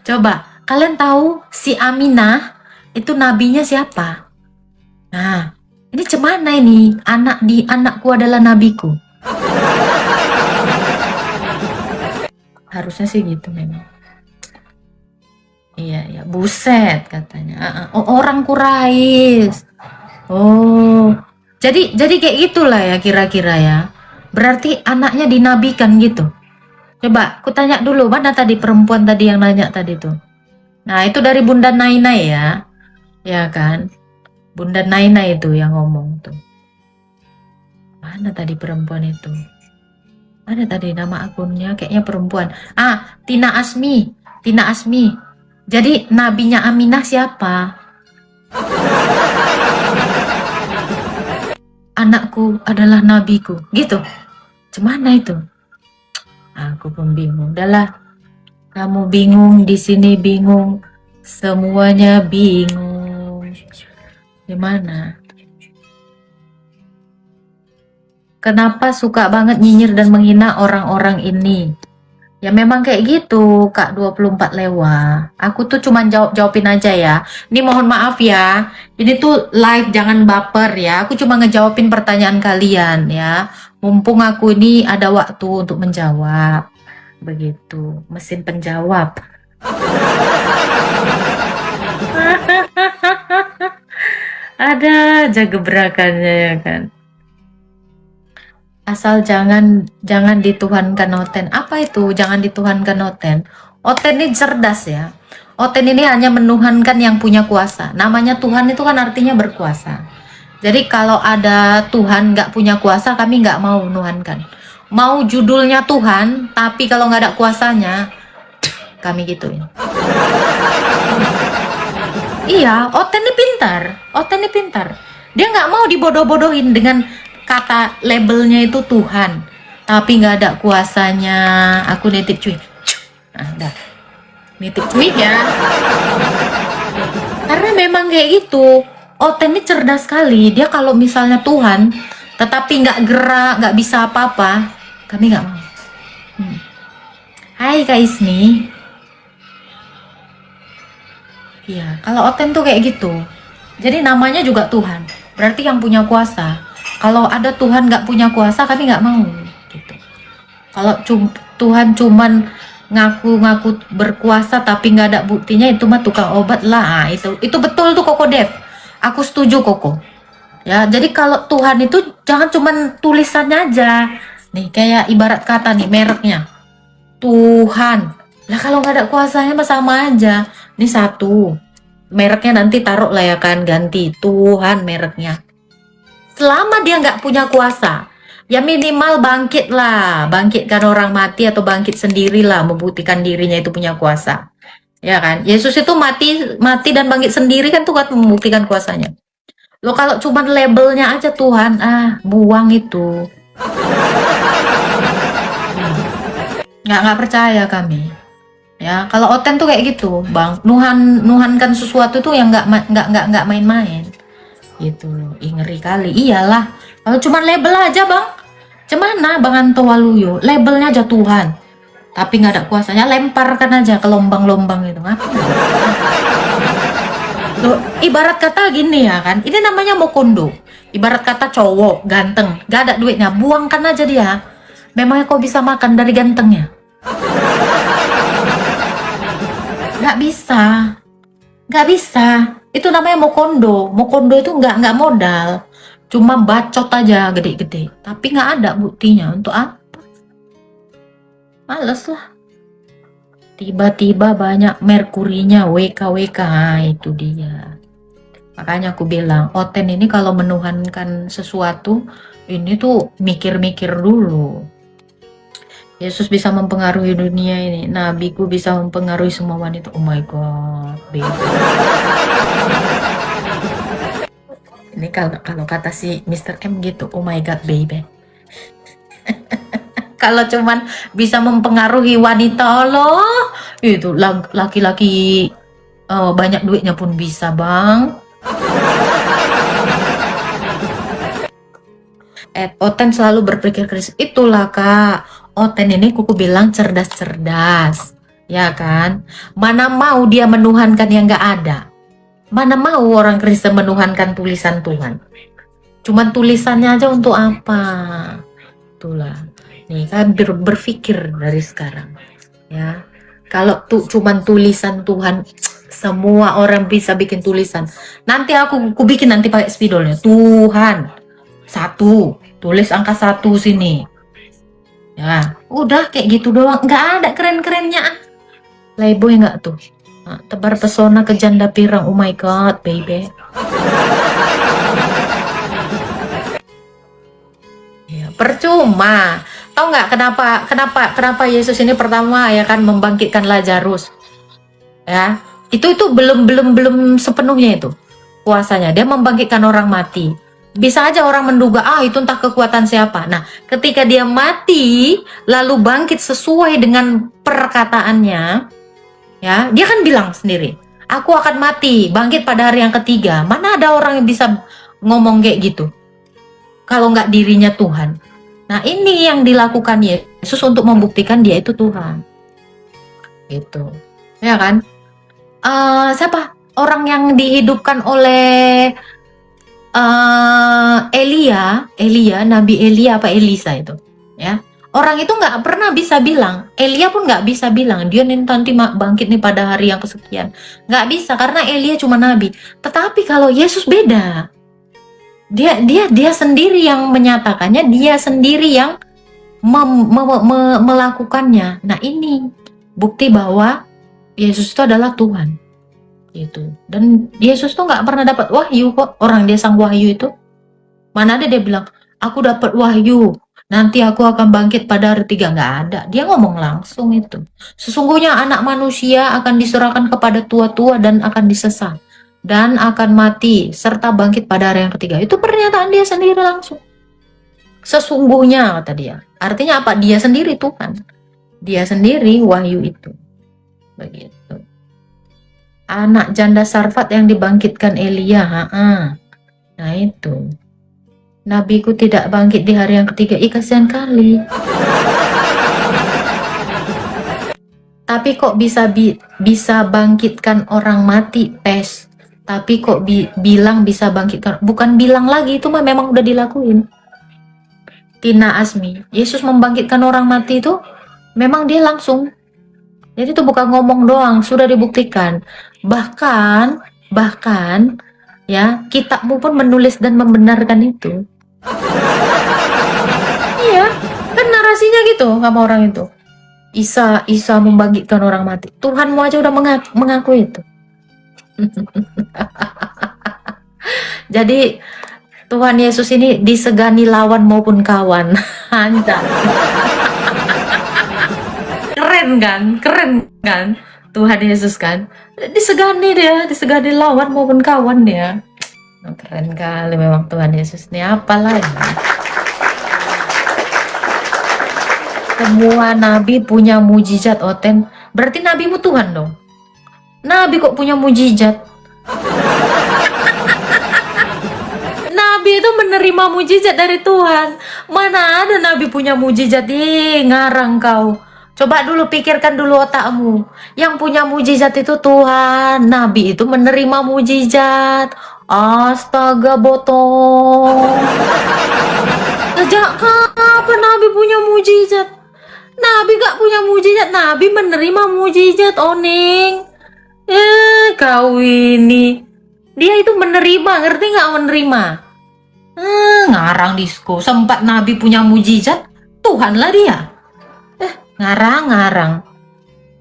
Coba, kalian tahu si Aminah itu nabinya siapa? Nah, ini cemana ini? Anakku adalah nabiku. Harusnya sih gitu memang. Iya, buset katanya. Orang Quraisy. Oh, jadi kayak gitulah ya kira-kira ya. Berarti anaknya dinabikan gitu. Coba, aku tanya dulu, mana tadi perempuan tadi yang nanya tadi tuh? Nah, itu dari Bunda Naina ya. Ya kan? Bunda Naina itu yang ngomong tuh. Mana tadi perempuan itu? Ada tadi nama akunnya, kayaknya perempuan. Tina Asmi. Tina Asmi. Jadi nabinya Aminah siapa? Anakku adalah nabiku. Gitu. Cemana itu? Aku pun bingung. Udahlah. Kamu bingung, di sini bingung. Semuanya bingung. Gimana? Kenapa suka banget nyinyir dan menghina orang-orang ini? Ya memang kayak gitu, Kak 24 Lewa. Aku tuh cuman jawabin aja ya. Ini mohon maaf ya. Ini tuh live, jangan baper ya. Aku cuma ngejawabin pertanyaan kalian ya. Mumpung aku ini ada waktu untuk menjawab. Begitu, mesin penjawab. Ada aja gebrakannya ya kan. Asal jangan dituhankan Oten. Apa itu jangan dituhankan Oten? Oten ini cerdas ya. Oten ini hanya menuhankan yang punya kuasa. Namanya Tuhan itu kan artinya berkuasa. Jadi kalau ada Tuhan nggak punya kuasa, kami nggak mau menuhankan. Mau judulnya Tuhan, tapi kalau nggak ada kuasanya, kami gituin. Iya, Oten ini pintar. Oten ini pintar. Dia nggak mau dibodoh-bodohin dengan kata labelnya itu Tuhan, tapi nggak ada kuasanya. Aku nitip cuy. Dah. Nitip cuy ya. Karena memang kayak gitu. Oten ini cerdas sekali. Dia kalau misalnya Tuhan, tetapi nggak gerak, nggak bisa apa-apa, kami nggak mau. Hai Kak Ismi. Iya, kalau Oten tuh kayak gitu. Jadi namanya juga Tuhan. Berarti yang punya kuasa. Kalau ada Tuhan nggak punya kuasa, kami nggak mau. Gitu. Kalau Tuhan cuman ngaku-ngaku berkuasa tapi nggak ada buktinya, itu mah tukang obat lah. Itu betul tuh Koko Dev. Aku setuju Koko. Ya, jadi kalau Tuhan itu jangan cuman tulisannya aja. Nih kayak ibarat kata nih mereknya. Tuhan. Lah kalau nggak ada kuasanya mah sama aja. Ini satu. Mereknya nanti taruh lah ya kan, ganti Tuhan mereknya. Selama dia nggak punya kuasa, ya minimal bangkit lah. Bangkitkan orang mati atau bangkit sendirilah, membuktikan dirinya itu punya kuasa. Ya kan? Yesus itu mati mati dan bangkit sendiri kan Tuhan membuktikan kuasanya. Lo kalau cuma labelnya aja Tuhan, buang itu. Nggak percaya kami. Ya, kalau Oten tuh kayak gitu, Bang. Nuhankan sesuatu tuh yang nggak main-main. Gitu loh. Ngeri kali. Iyalah. Kalau cuma label aja, Bang. Cemana Bang Anto Waluyo? Labelnya aja Tuhan. Tapi nggak ada kuasanya, lemparkan aja ke lobang-lobang itu. Loh, ibarat kata gini ya kan, ini namanya mokondo. Ibarat kata cowok ganteng, gak ada duitnya, buangkan aja dia. Memangnya kau bisa makan dari gantengnya? Gak bisa, gak bisa. Itu namanya mokondo. Mokondo itu nggak modal, cuma bacot aja gede-gede. Tapi nggak ada buktinya. Untuk apa? Males lah. Tiba-tiba banyak merkurinya, WKWK, itu dia. Makanya aku bilang, Oten ini kalau menuhankan sesuatu, ini tuh mikir-mikir dulu. Yesus bisa mempengaruhi dunia ini, nabiku bisa mempengaruhi semua wanita. Oh my God, baby. Ini kalau kata si Mr. M gitu, oh my God, baby. Kalau cuman bisa mempengaruhi wanita, Allah, itu laki-laki banyak duitnya pun bisa, Bang. Oten selalu berpikir kritis. Itulah Kak, Oten ini kuku bilang cerdas-cerdas, ya kan? Mana mau dia menuhankan yang gak ada. Mana mau orang Kristen menuhankan tulisan Tuhan. Cuman tulisannya aja untuk apa? Itulah. Nih kan berpikir dari sekarang, ya. Kalau cuman tulisan Tuhan, semua orang bisa bikin tulisan. Nanti aku bikin nanti pakai spidolnya. Tuhan 1, tulis angka 1 sini. Ya, udah kayak gitu doang. Nggak ada keren-kerennya. Playboy nggak tuh? Tebar pesona ke janda pirang. Oh my God, baby. Ya, percuma. Tahu nggak kenapa Yesus ini pertama ya kan membangkitkan Lazarus? Ya, itu belum sepenuhnya itu kuasanya. Dia membangkitkan orang mati. Bisa aja orang menduga, itu entah kekuatan siapa. Nah, ketika dia mati, lalu bangkit sesuai dengan perkataannya, ya, dia kan bilang sendiri, aku akan mati, bangkit pada hari yang ketiga. Mana ada orang yang bisa ngomong kayak gitu? Kalau nggak dirinya Tuhan. Nah, ini yang dilakukan Yesus untuk membuktikan dia itu Tuhan. Gitu. Ya kan? Siapa? Orang yang dihidupkan oleh Elia, Nabi Elia apa Elisa itu, ya. Orang itu nggak pernah bisa bilang, Elia pun nggak bisa bilang dia nanti bangkit nih pada hari yang kesekian. Nggak bisa karena Elia cuma nabi. Tetapi kalau Yesus beda. Dia sendiri yang menyatakannya, dia sendiri yang melakukannya. Nah, ini bukti bahwa Yesus itu adalah Tuhan. Gitu. Dan Yesus tuh nggak pernah dapat wahyu kok. Orang dia sang wahyu itu, mana ada dia bilang aku dapat wahyu nanti aku akan bangkit pada hari 3. Nggak ada. Dia ngomong langsung itu, sesungguhnya anak manusia akan diserahkan kepada tua-tua dan akan disesat dan akan mati serta bangkit pada hari yang ketiga. Itu pernyataan dia sendiri langsung. Sesungguhnya kata dia, artinya apa? Dia sendiri Tuhan, dia sendiri wahyu itu. Begitu. Anak janda Sarfat yang dibangkitkan Elia. Nah itu. Nabiku tidak bangkit di hari yang ketiga. Kasihan kali. Tapi kok bisa bangkitkan orang mati, tes. Tapi kok bilang bisa bangkitkan. Bukan bilang lagi, itu mah memang udah dilakuin. Tina Asmi, Yesus membangkitkan orang mati itu memang dia langsung. Jadi itu bukan ngomong doang, sudah dibuktikan. Bahkan ya, kitabmu pun menulis dan membenarkan itu. Iya, kan narasinya gitu sama orang itu. Isa membangkitkan orang mati. Tuhanmu aja udah mengaku itu. Jadi Tuhan Yesus ini disegani lawan maupun kawan. Anjay. Keren kan? Tuhan Yesus kan. Disegani lawan maupun kawan dia. Keren kali memang Tuhan Yesus nih, apalah ini. Semua nabi punya mujizat, Oten. Berarti nabimu Tuhan dong. Nabi kok punya mujizat? Nabi itu menerima mujizat dari Tuhan. Mana ada nabi punya mujizat? Ngarang kau. Coba dulu pikirkan dulu otakmu. Yang punya mujizat itu Tuhan. Nabi itu menerima mujizat. Astaga botol. Sejak kapan Nabi punya mujizat? Nabi gak punya mujizat. Nabi menerima mujizat, Oning. Kau ini. Dia itu menerima, ngerti gak menerima? Ngarang disko. Sempat Nabi punya mujizat, Tuhanlah dia. Ngarang.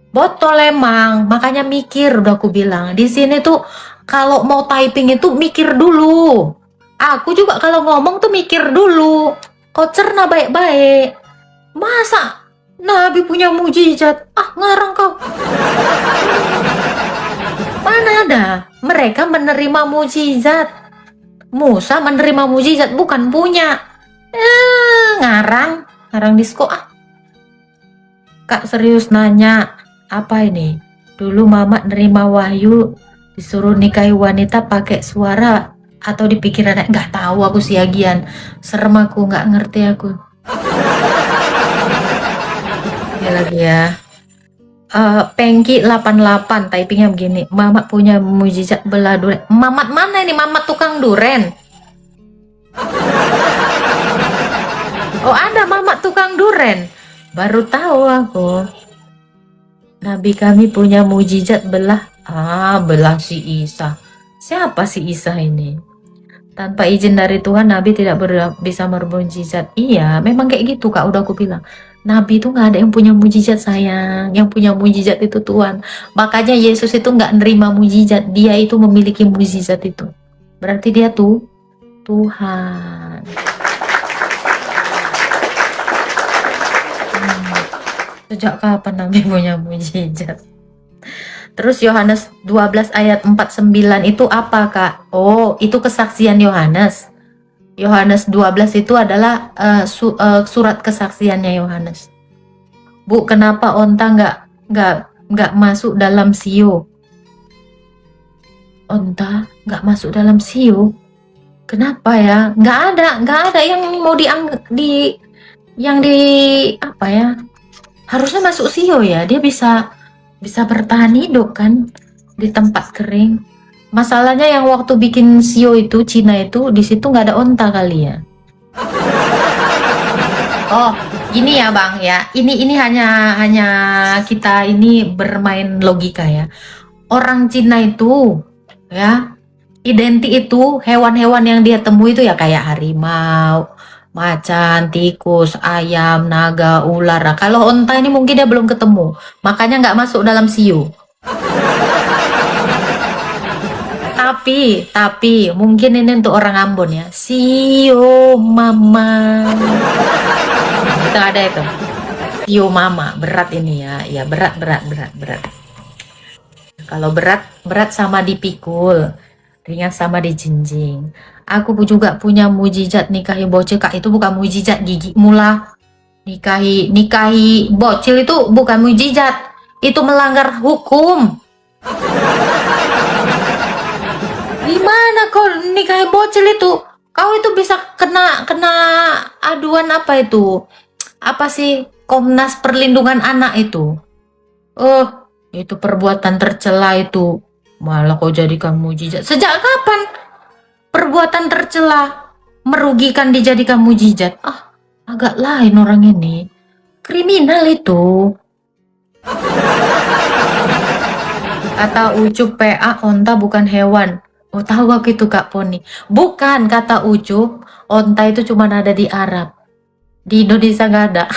Botol emang, makanya mikir, udah aku bilang. Di sini tuh kalau mau typing itu mikir dulu. Aku juga kalau ngomong tuh mikir dulu. Kau cerna baik-baik. Masa Nabi punya mujizat? Ngarang kau. Mana ada? Mereka menerima mujizat. Musa menerima mujizat, bukan punya. Ngarang disko. Kak serius nanya, apa ini? Dulu mama nerima wahyu, disuruh nikahi wanita pakai suara atau di pikiran, nggak tahu aku siagian. Serem aku, nggak ngerti aku. Ya lagi ya. Pengki 88 typingnya begini, mama punya mujizat belah duren. Mamat mana ini? Mamat tukang duren. Oh ada mamat tukang duren. Baru tahu aku. Nabi kami punya mujizat belah. Belah si Isa. Siapa si Isa ini? Tanpa izin dari Tuhan, Nabi tidak bisa bermujizat. Iya, memang kayak gitu Kak, udah aku bilang. Nabi itu nggak ada yang punya mujizat sayang. Yang punya mujizat itu Tuhan. Makanya Yesus itu nggak nerima mujizat. Dia itu memiliki mujizat itu. Berarti dia tuh Tuhan. Sejak kapan Nabi punya mujizat? Terus Yohanes 12 ayat 49 itu apa Kak? Oh, itu kesaksian Yohanes. Yohanes 12 itu adalah surat kesaksiannya Yohanes. Bu, kenapa onta nggak masuk dalam sio? Onta nggak masuk dalam sio? Kenapa ya? Nggak ada yang mau apa ya? Harusnya masuk sio ya, dia bisa bertahan hidup kan di tempat kering. Masalahnya yang waktu bikin sio itu Cina itu di situ nggak ada onta kali ya. Oh, ini ya Bang ya. Ini hanya kita ini bermain logika ya. Orang Cina itu ya identik itu hewan-hewan yang dia temui itu ya kayak harimau, macan, tikus, ayam, naga, ular. Nah, kalau onta ini mungkin dia belum ketemu, makanya nggak masuk dalam siu. Tapi mungkin ini untuk orang Ambon ya. Siu mama. Itu ada itu. Siu mama, berat ini ya. Ya berat. Kalau berat sama dipikul, ringan sama dijinjing. Aku juga punya mujizat nikahi bocil Kak, itu bukan mujizat gigi mula. Nikahi bocil itu bukan mujizat, itu melanggar hukum. Gimana kau nikahi bocil itu? Kau itu bisa kena aduan apa itu? Apa sih Komnas Perlindungan Anak itu? Itu perbuatan tercela itu. Malah kau jadikan mujizat. Sejak kapan perbuatan tercela merugikan dijadikan mujizat? Agak lain orang ini. Kriminal itu. Kata Ucup PA, onta bukan hewan. Oh tahu aku itu Kak Poni. Bukan, kata Ucup, onta itu cuma ada di Arab. Di Indonesia nggak ada.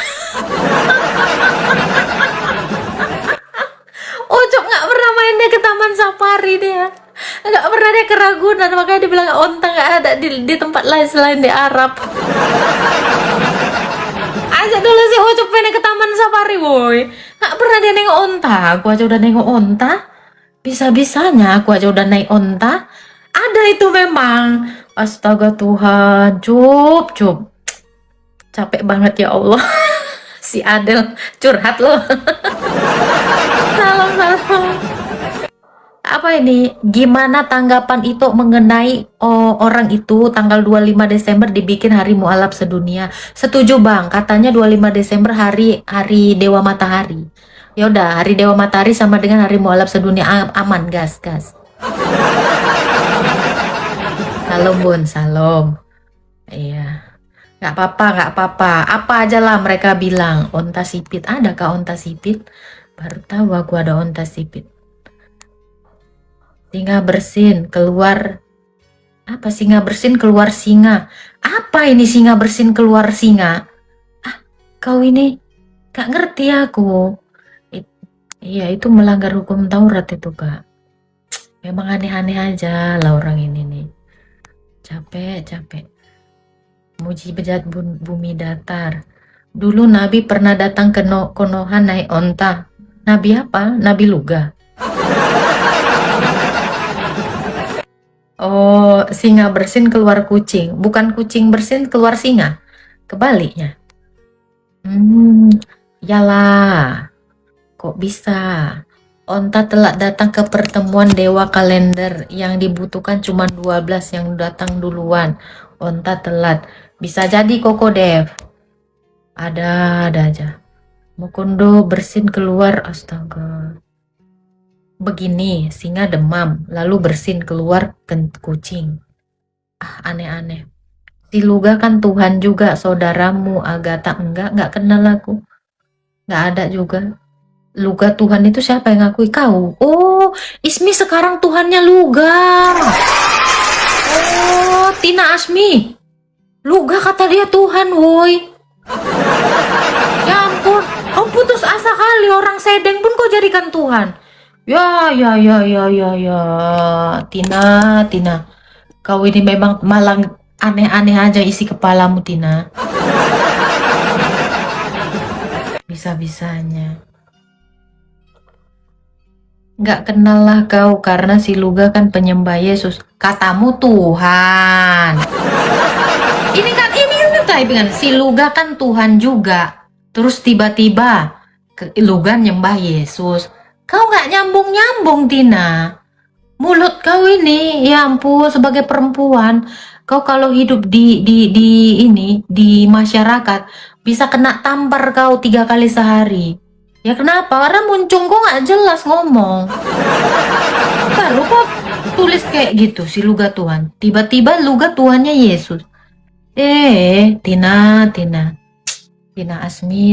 Ucup nggak pernah main dia ke Taman Safari dia. Nggak pernah dia ke Ragunan, makanya dia bilang onta nggak ada di tempat lain selain di Arab. Ajak dulu si Ucup pengen ke Taman Safari, woi. Nggak pernah dia nengok onta. Aku aja udah nengok onta. Bisa-bisanya aku aja udah naik onta. Ada itu memang. Astaga Tuhan. Cup. Capek banget ya Allah. Si Adel curhat loh. Salam. Apa ini? Gimana tanggapan itu mengenai orang itu tanggal 25 Desember dibikin hari mualaf sedunia? Setuju Bang, katanya 25 Desember hari Dewa Matahari. Ya udah, hari Dewa Matahari sama dengan hari mualaf sedunia, aman, gas. Salam Bun, salam. Iya. Nggak apa-apa. Apa aja lah mereka bilang. Onta sipit, adakah onta sipit? Baru tahu aku ada onta sipit. Singa bersin keluar. Apa singa bersin keluar singa? Apa ini singa bersin keluar singa? Kau ini gak ngerti aku. Iya, itu melanggar hukum Taurat itu, Kak. Memang aneh-aneh aja lah orang ini nih. Capek. Muji bejat bumi datar. Dulu Nabi pernah datang ke Konoha naik onta. Nabi apa? Nabi Luga. Oh, singa bersin keluar kucing. Bukan kucing bersin keluar singa. Kebaliknya. Yalah. Kok bisa? Onta telah datang ke pertemuan dewa kalender. Yang dibutuhkan cuma 12 yang datang duluan. Onta telat. Bisa jadi Koko Dev. Ada aja. Mukundo bersin keluar. Astaga. Begini, singa demam, lalu bersin keluar kucing. Aneh-aneh. Si Luga kan Tuhan juga, saudaramu. Agatha enggak kenal aku. Nggak ada juga. Luga Tuhan itu siapa yang ngakui? Kau. Oh, Ismi sekarang Tuhannya Luga. Oh, Tina Asmi. Luga kata dia Tuhan, woi. Ya ampun, kau putus asa kali, orang Sedeng pun kau jadikan Tuhan. Ya. Tina. Kau ini memang malang aneh-aneh aja isi kepalamu, Tina. Bisa-bisanya. Nggak kenal lah kau, karena si Luga kan penyembah Yesus. Katamu Tuhan. Ini typingan. Si Luga kan Tuhan juga. Terus tiba-tiba Luga nyembah Yesus. Kau nggak nyambung-nyambung, Tina. Mulut kau ini, ya ampun, sebagai perempuan, kau kalau hidup di masyarakat bisa kena tampar kau 3 kali sehari. Ya kenapa? Karena muncung kok nggak jelas ngomong. Baru kok tulis kayak gitu si Luga Tuhan. Tiba-tiba Luga Tuhannya Yesus. Tina Asmi.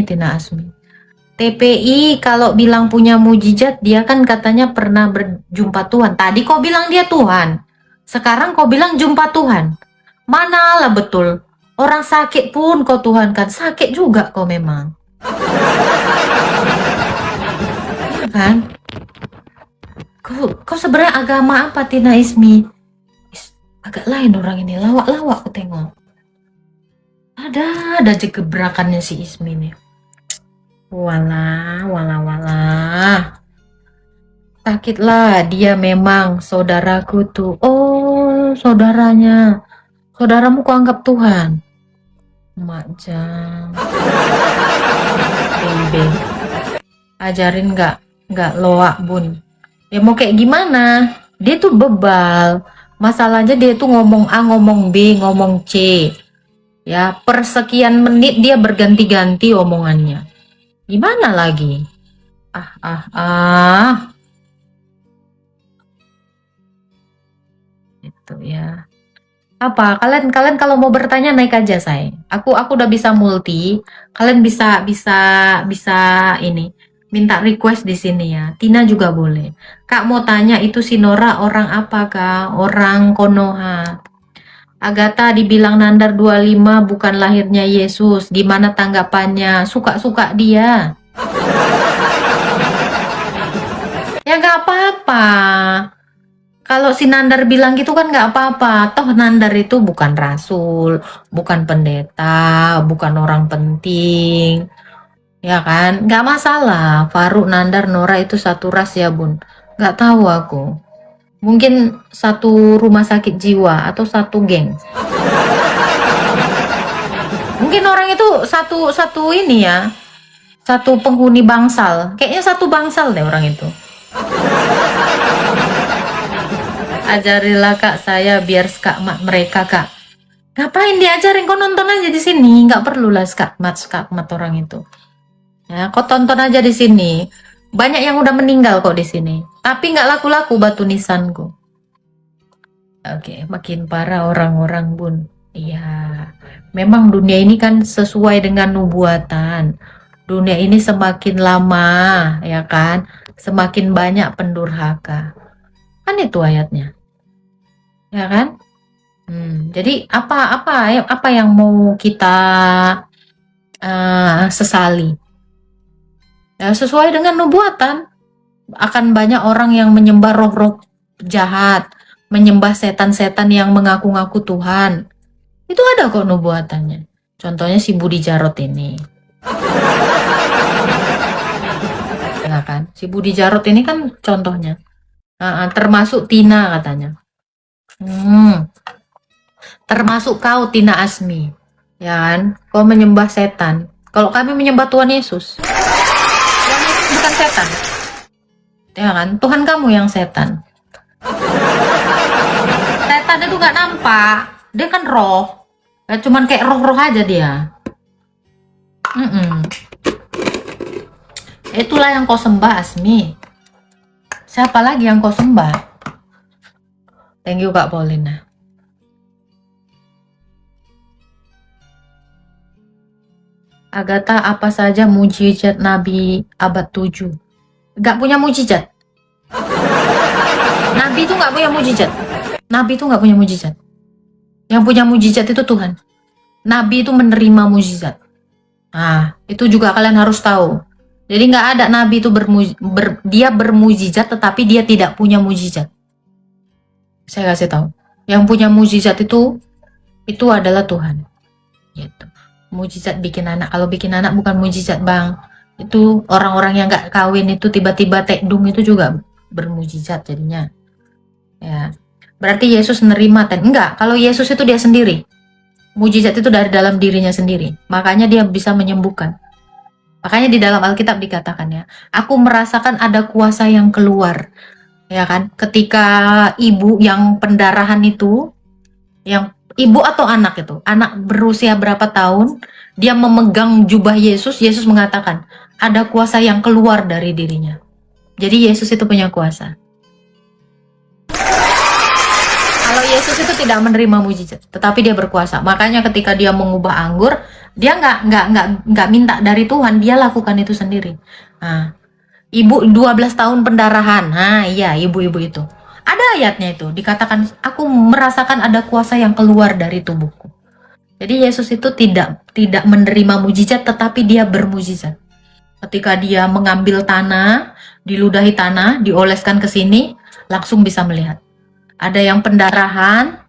TPI kalau bilang punya mujizat, dia kan katanya pernah berjumpa Tuhan. Tadi kau bilang dia Tuhan. Sekarang kau bilang jumpa Tuhan. Manalah betul. Orang sakit pun kau Tuhan kan. Sakit juga kau memang. Iya kan? Kau sebenarnya agama apa, Tina Ismi? Agak lain orang ini. Lawak-lawak aku tengok. Ada aja gebrakannya si Ismi nih. Walah. Sakitlah, dia memang saudaraku tuh. Oh, saudaranya. Saudaramu kau anggap Tuhan. Majang. Baby. Ajarin nggak loak bun. Ya mau kayak gimana? Dia tuh bebal. Masalahnya dia tuh ngomong A, ngomong B, ngomong C. Ya, per sekian menit dia berganti-ganti omongannya. Gimana lagi? Itu ya. Apa? Kalian kalau mau bertanya naik aja, say. Aku udah bisa multi. Kalian bisa ini. Minta request di sini ya. Tina juga boleh. Kak mau tanya itu si Nora orang apa, Kak? Orang Konoha. Agatha dibilang Nandar 25 bukan lahirnya Yesus. Gimana tanggapannya? Suka-suka dia. Ya nggak apa-apa. Kalau si Nandar bilang gitu kan nggak apa-apa. Toh Nandar itu bukan rasul, bukan pendeta, bukan orang penting. Ya kan? Nggak masalah. Faruk, Nandar, Nora itu satu ras ya bun. Nggak tahu aku. Mungkin satu rumah sakit jiwa atau satu geng. Mungkin orang itu satu ini ya. Satu penghuni bangsal. Kayaknya satu bangsal deh orang itu. Ajarilah kak saya biar skakmat mereka kak. Ngapain diajarin? Kau nonton aja di sini. Nggak perlulah skakmat orang itu. Ya, kau tonton aja di sini. Banyak yang udah meninggal kok di sini. Tapi nggak laku-laku batu nisanku. Oke, makin parah orang-orang bun. Iya, memang dunia ini kan sesuai dengan nubuatan. Dunia ini semakin lama, ya kan? Semakin banyak pendurhaka. Kan itu ayatnya, ya kan? Jadi apa yang mau kita sesali? Ya, sesuai dengan nubuatan. Akan banyak orang yang menyembah roh-roh jahat, menyembah setan-setan yang mengaku-ngaku Tuhan. Itu ada kok nubuatannya. Contohnya si Budi Jarot ini. Ya kan? Si Budi Jarot ini kan contohnya. Termasuk Tina katanya. Termasuk kau Tina Asmi. Ya kan? Kau menyembah setan. Kalau kami menyembah Tuhan Yesus. Tuhan Yesus bukan setan. Ya kan? Tuhan kamu yang setan. Setan itu gak nampak. Dia kan roh. Gak cuman kayak roh-roh aja dia. Itulah yang kau sembah Asmi. Siapa lagi yang kau sembah? Thank you Kak Paulina. Agatha, apa saja mujizat Nabi abad 7? Gak punya mujizat. Nabi itu gak punya mujizat. Nabi itu gak punya mujizat. Yang punya mujizat itu Tuhan. Nabi itu menerima mujizat. Nah, itu juga kalian harus tahu. Jadi nggak ada Nabi itu dia bermujizat tetapi dia tidak punya mujizat. Saya kasih tahu. Yang punya mujizat itu adalah Tuhan. Gitu. Mujizat bikin anak. Kalau bikin anak bukan mujizat bang. Itu orang-orang yang nggak kawin itu tiba-tiba tekdung itu juga bermujizat jadinya. Ya. Berarti Yesus nerima enggak, kalau Yesus itu dia sendiri. Mujizat itu dari dalam dirinya sendiri. Makanya dia bisa menyembuhkan. Makanya di dalam Alkitab dikatakan ya, aku merasakan ada kuasa yang keluar. Ya kan? Ketika ibu yang pendarahan itu, yang ibu atau anak itu, anak berusia berapa tahun, dia memegang jubah Yesus, Yesus mengatakan, ada kuasa yang keluar dari dirinya. Jadi Yesus itu punya kuasa. Kalau Yesus itu tidak menerima mujizat, tetapi dia berkuasa. Makanya ketika dia mengubah anggur, dia nggak minta dari Tuhan, dia lakukan itu sendiri. Nah, ibu 12 tahun pendarahan. Nah, iya, ibu-ibu itu. Ada ayatnya itu, dikatakan aku merasakan ada kuasa yang keluar dari tubuhku. Jadi Yesus itu tidak menerima mujizat, tetapi dia bermujizat. Ketika dia mengambil tanah, diludahi tanah, dioleskan ke sini, langsung bisa melihat. Ada yang pendarahan,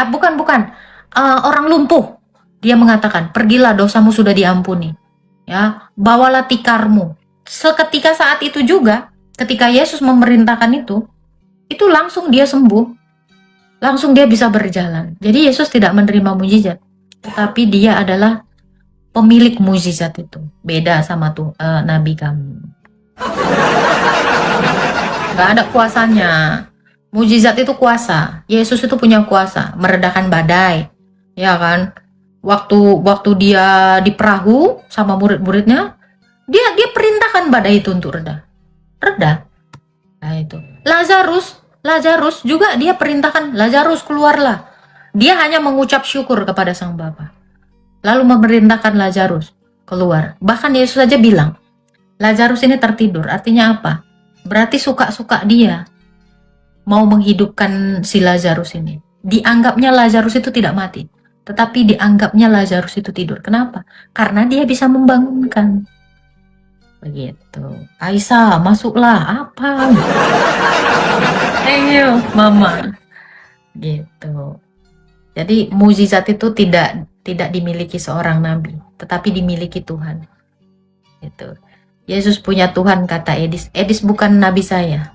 bukan, orang lumpuh. Dia mengatakan, pergilah dosamu sudah diampuni. Ya, bawalah tikarmu. Seketika saat itu juga, ketika Yesus memerintahkan itu langsung dia sembuh. Langsung dia bisa berjalan. Jadi Yesus tidak menerima mujizat, tetapi dia adalah pemilik mujizat itu. Beda sama Nabi kamu. Gak ada kuasanya. Mujizat itu kuasa. Yesus itu punya kuasa meredakan badai. Ya kan? Waktu dia di perahu sama murid-muridnya, dia perintahkan badai itu untuk reda. Nah itu. Lazarus juga dia perintahkan, Lazarus keluarlah. Dia hanya mengucap syukur kepada Sang Bapa. Lalu memerintahkan Lazarus keluar. Bahkan Yesus saja bilang, Lazarus ini tertidur. Artinya apa? Berarti suka-suka dia mau menghidupkan si Lazarus ini. Dianggapnya Lazarus itu tidak mati, tetapi dianggapnya Lazarus itu tidur. Kenapa? Karena dia bisa membangunkan. Begitu. Aisyah, masuklah. Apa? Thank you, Mama. Gitu. Jadi mujizat itu tidak dimiliki seorang nabi, tetapi dimiliki Tuhan. Gitu. Yesus punya Tuhan, kata Edis. Edis bukan nabi saya.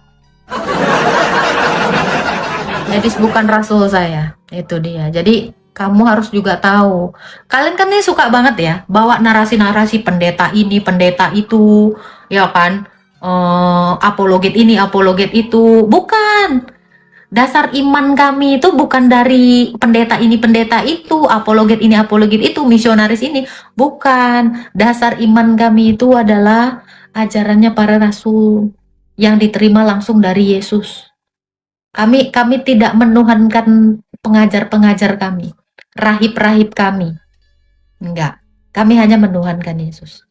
Edis bukan rasul saya. Itu dia. Jadi kamu harus juga tahu. Kalian kan ini suka banget ya bawa narasi-narasi pendeta ini, pendeta itu, ya kan? Apologet ini, apologet itu. Bukan. Dasar iman kami itu bukan dari pendeta ini, pendeta itu, apologet ini, apologet itu, misionaris ini. Bukan. Dasar iman kami itu adalah ajarannya para rasul yang diterima langsung dari Yesus. Kami tidak menuhankan pengajar-pengajar kami, rahib-rahib kami. Enggak. Kami hanya menuhankan Yesus.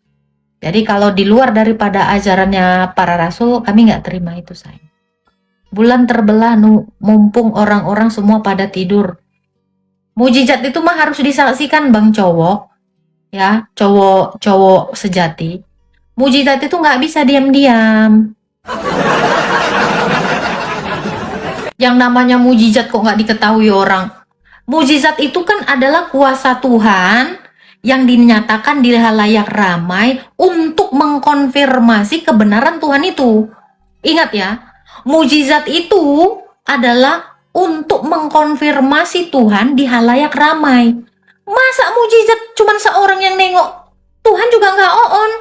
Jadi kalau di luar daripada ajarannya para rasul, kami nggak terima itu, saya. Bulan terbelah mumpung orang-orang semua pada tidur. Mujizat itu mah harus disaksikan, Bang cowok. Ya, cowok sejati. Mujizat itu nggak bisa diam-diam. Yang namanya mujizat kok nggak diketahui orang. Mujizat itu kan adalah kuasa Tuhan yang dinyatakan di halayak ramai untuk mengkonfirmasi kebenaran Tuhan itu. Ingat ya, mujizat itu adalah untuk mengkonfirmasi Tuhan di halayak ramai. Masa mujizat cuma seorang yang nengok, Tuhan juga nggak on.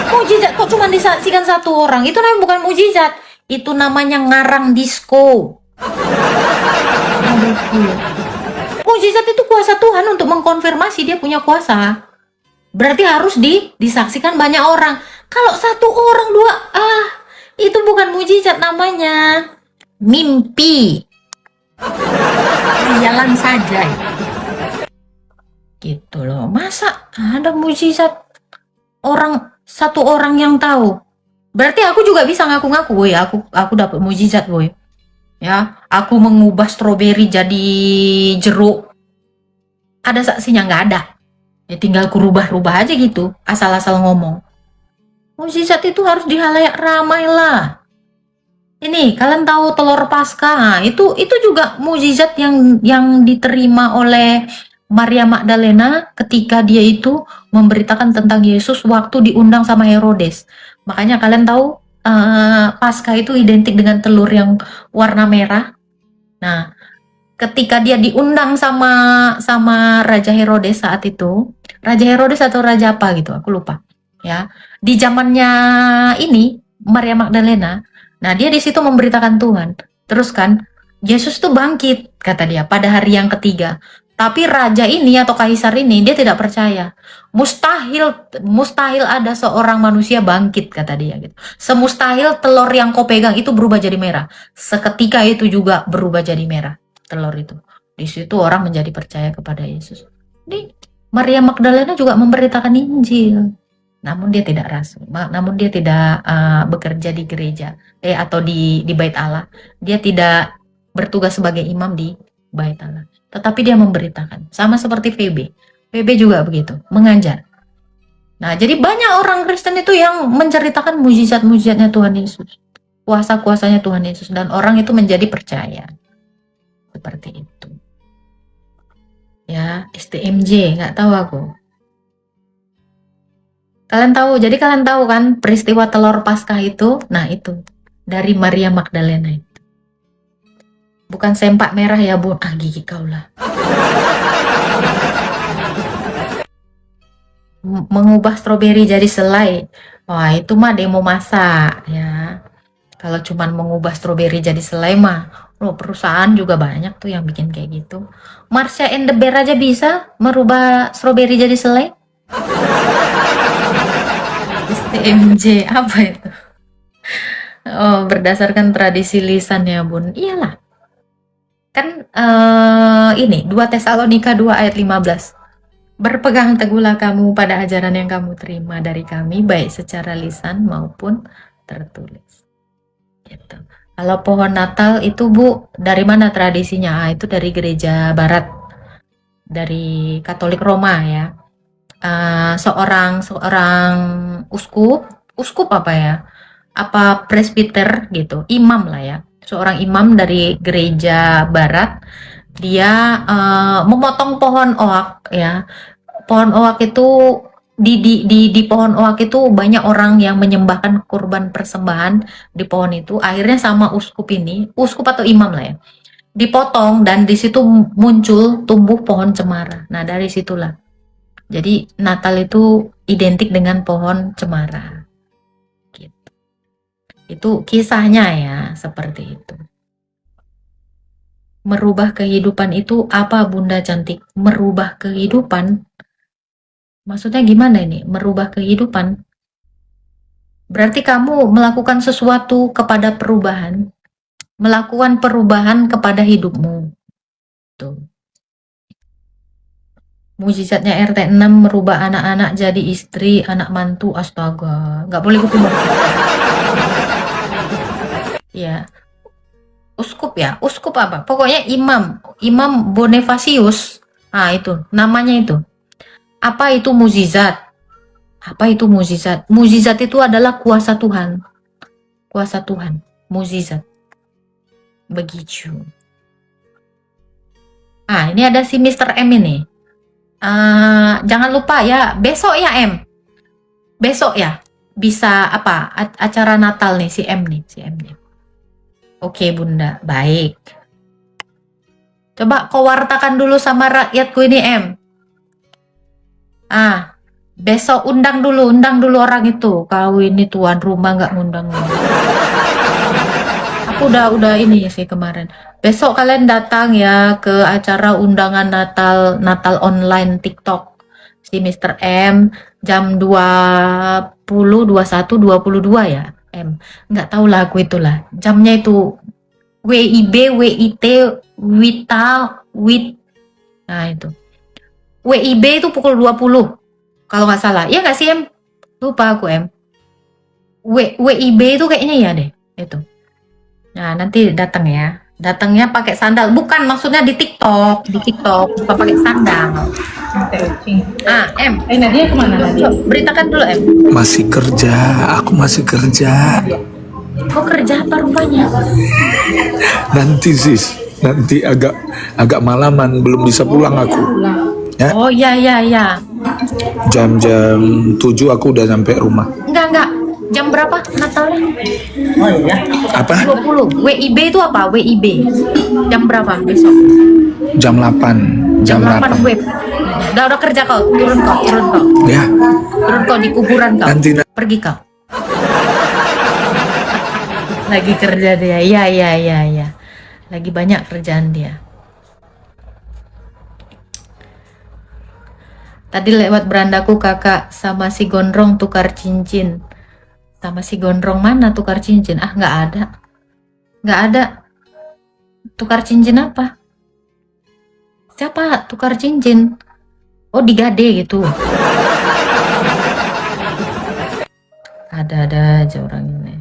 Mujizat kok cuma disaksikan satu orang, itu namanya bukan mujizat. Itu namanya ngarang disco. Mujizat itu kuasa Tuhan untuk mengkonfirmasi dia punya kuasa. Berarti harus disaksikan banyak orang. Kalau satu orang, dua, itu bukan mujizat namanya. Mimpi. Jalan saja. Gitu loh. Masa ada mujizat satu orang yang tahu? Berarti aku juga bisa ngaku-ngaku, boy. Aku dapat mujizat, boy. Ya, aku mengubah stroberi jadi jeruk. Ada saksinya? Nggak ada. Ya tinggal ku rubah-rubah aja gitu, asal-asal ngomong. Mujizat itu harus di halayak ramai lah. Ini kalian tahu telur Paskah? Itu juga mujizat yang diterima oleh Maria Magdalena ketika dia itu memberitakan tentang Yesus waktu diundang sama Herodes. Makanya kalian tahu Paskah itu identik dengan telur yang warna merah. Nah, ketika dia diundang sama Raja Herodes saat itu, Raja Herodes atau Raja apa gitu, aku lupa. Ya, di zamannya ini Maria Magdalena, nah dia di situ memberitakan Tuhan. Terus kan, Yesus tuh bangkit, kata dia, pada hari yang ketiga. Tapi raja ini atau kaisar ini dia tidak percaya. Mustahil ada seorang manusia bangkit, kata dia gitu. Semustahil telur yang kau pegang itu berubah jadi merah. Seketika itu juga berubah jadi merah telur itu. Di situ orang menjadi percaya kepada Yesus. Ini Maria Magdalena juga memberitakan Injil. Namun dia tidak rasul. Namun dia tidak bekerja di gereja atau di Bait Allah. Dia tidak bertugas sebagai imam di Bait Allah. Tetapi dia memberitakan, sama seperti VB. VB juga begitu, mengajar. Nah, jadi banyak orang Kristen itu yang menceritakan mujizat-mujizatnya Tuhan Yesus, kuasa-kuasanya Tuhan Yesus, dan orang itu menjadi percaya. Seperti itu. Ya, STMJ, nggak tahu aku. Jadi kalian tahu kan peristiwa telur Paskah itu? Nah, itu dari Maria Magdalena itu. Bukan sempak merah ya, Bun. Gigi kau lah. Mengubah stroberi jadi selai. Wah, itu mah demo masak ya. Kalau cuman mengubah stroberi jadi selai mah, perusahaan juga banyak tuh yang bikin kayak gitu. Marsha and the Bear aja bisa merubah stroberi jadi selai. STMJ apa itu? Oh, berdasarkan tradisi lisan ya, Bun. Iyalah. Kan ini 2 Tesalonika 2 ayat 15. Berpegang teguhlah kamu pada ajaran yang kamu terima dari kami, baik secara lisan maupun tertulis. Gitu. Kalau pohon Natal itu, Bu, dari mana tradisinya? Itu dari gereja barat, dari Katolik Roma ya. Seorang uskup apa ya? Apa presbiter gitu, imam lah ya. Seorang imam dari gereja barat, dia memotong pohon oak ya. Pohon oak itu di pohon oak itu banyak orang yang menyembahkan kurban persembahan di pohon itu. Akhirnya sama uskup ini, uskup atau imam lah ya, dipotong dan di situ muncul tumbuh pohon cemara. Nah, dari situlah. Jadi Natal itu identik dengan pohon cemara. Gitu. Itu kisahnya ya, seperti itu. Merubah kehidupan itu apa, Bunda cantik? Merubah kehidupan? Maksudnya gimana ini? Merubah kehidupan? Berarti kamu melakukan sesuatu kepada perubahan, melakukan perubahan kepada hidupmu. Tuh. Mujizatnya RT 6 merubah anak-anak jadi istri, anak mantu. Astaga, nggak boleh gitu. Ya, uskup ya, uskup apa? Pokoknya Imam Bonifacius. Ah, itu namanya itu. Apa itu mujizat? Apa itu mujizat? Mujizat itu adalah kuasa Tuhan. Kuasa Tuhan, mujizat. Begitu. Ah, ini ada si Mr. M ini. Jangan lupa ya, besok ya M. Besok ya, bisa apa? Acara Natal nih si M nih, si M nih. Oke Bunda, baik. Coba kau wartakan dulu sama rakyatku ini M. Besok undang dulu orang itu. Kau ini tuan rumah nggak ngundang. Aku udah ini sih kemarin. Besok kalian datang ya ke acara undangan Natal online TikTok si Mr. M jam 20, 21, 22 ya M. Nggak tahu lah aku itulah. Jamnya itu WIB, WIT, WITA, WIT. Nah itu. WIB itu pukul 20. Kalau nggak salah. Ya nggak sih M? Lupa aku M. WIB itu kayaknya ya deh. Itu. Nah, nanti datang ya. Datangnya pakai sandal. Bukan, maksudnya di TikTok. Di TikTok, bukan pakai sandal. M. Nadia kemana Nadia? Beritakan dulu, M. Masih kerja, aku masih kerja. Kok kerja apa rupanya? Nanti sis, nanti agak malaman, belum bisa pulang aku. Ya? Oh, ya. Jam 7 aku udah sampai rumah. Enggak. Jam berapa Natalnya? Oh iya. Apa? 20. WIB itu apa? WIB. Jam berapa besok? Jam 8. Jam 8 web. Udah kerja kau. Turun kau. Ya. Turun kau di kuburan kau. Nanti. Pergi kau. Lagi kerja dia. Iya. Lagi banyak kerjaan dia. Tadi lewat berandaku kakak sama si gondrong tukar cincin. Sama si gondrong mana tukar cincin? Nggak ada. Tukar cincin apa? Siapa tukar cincin? Oh, digade gitu. Ada aja orang ini.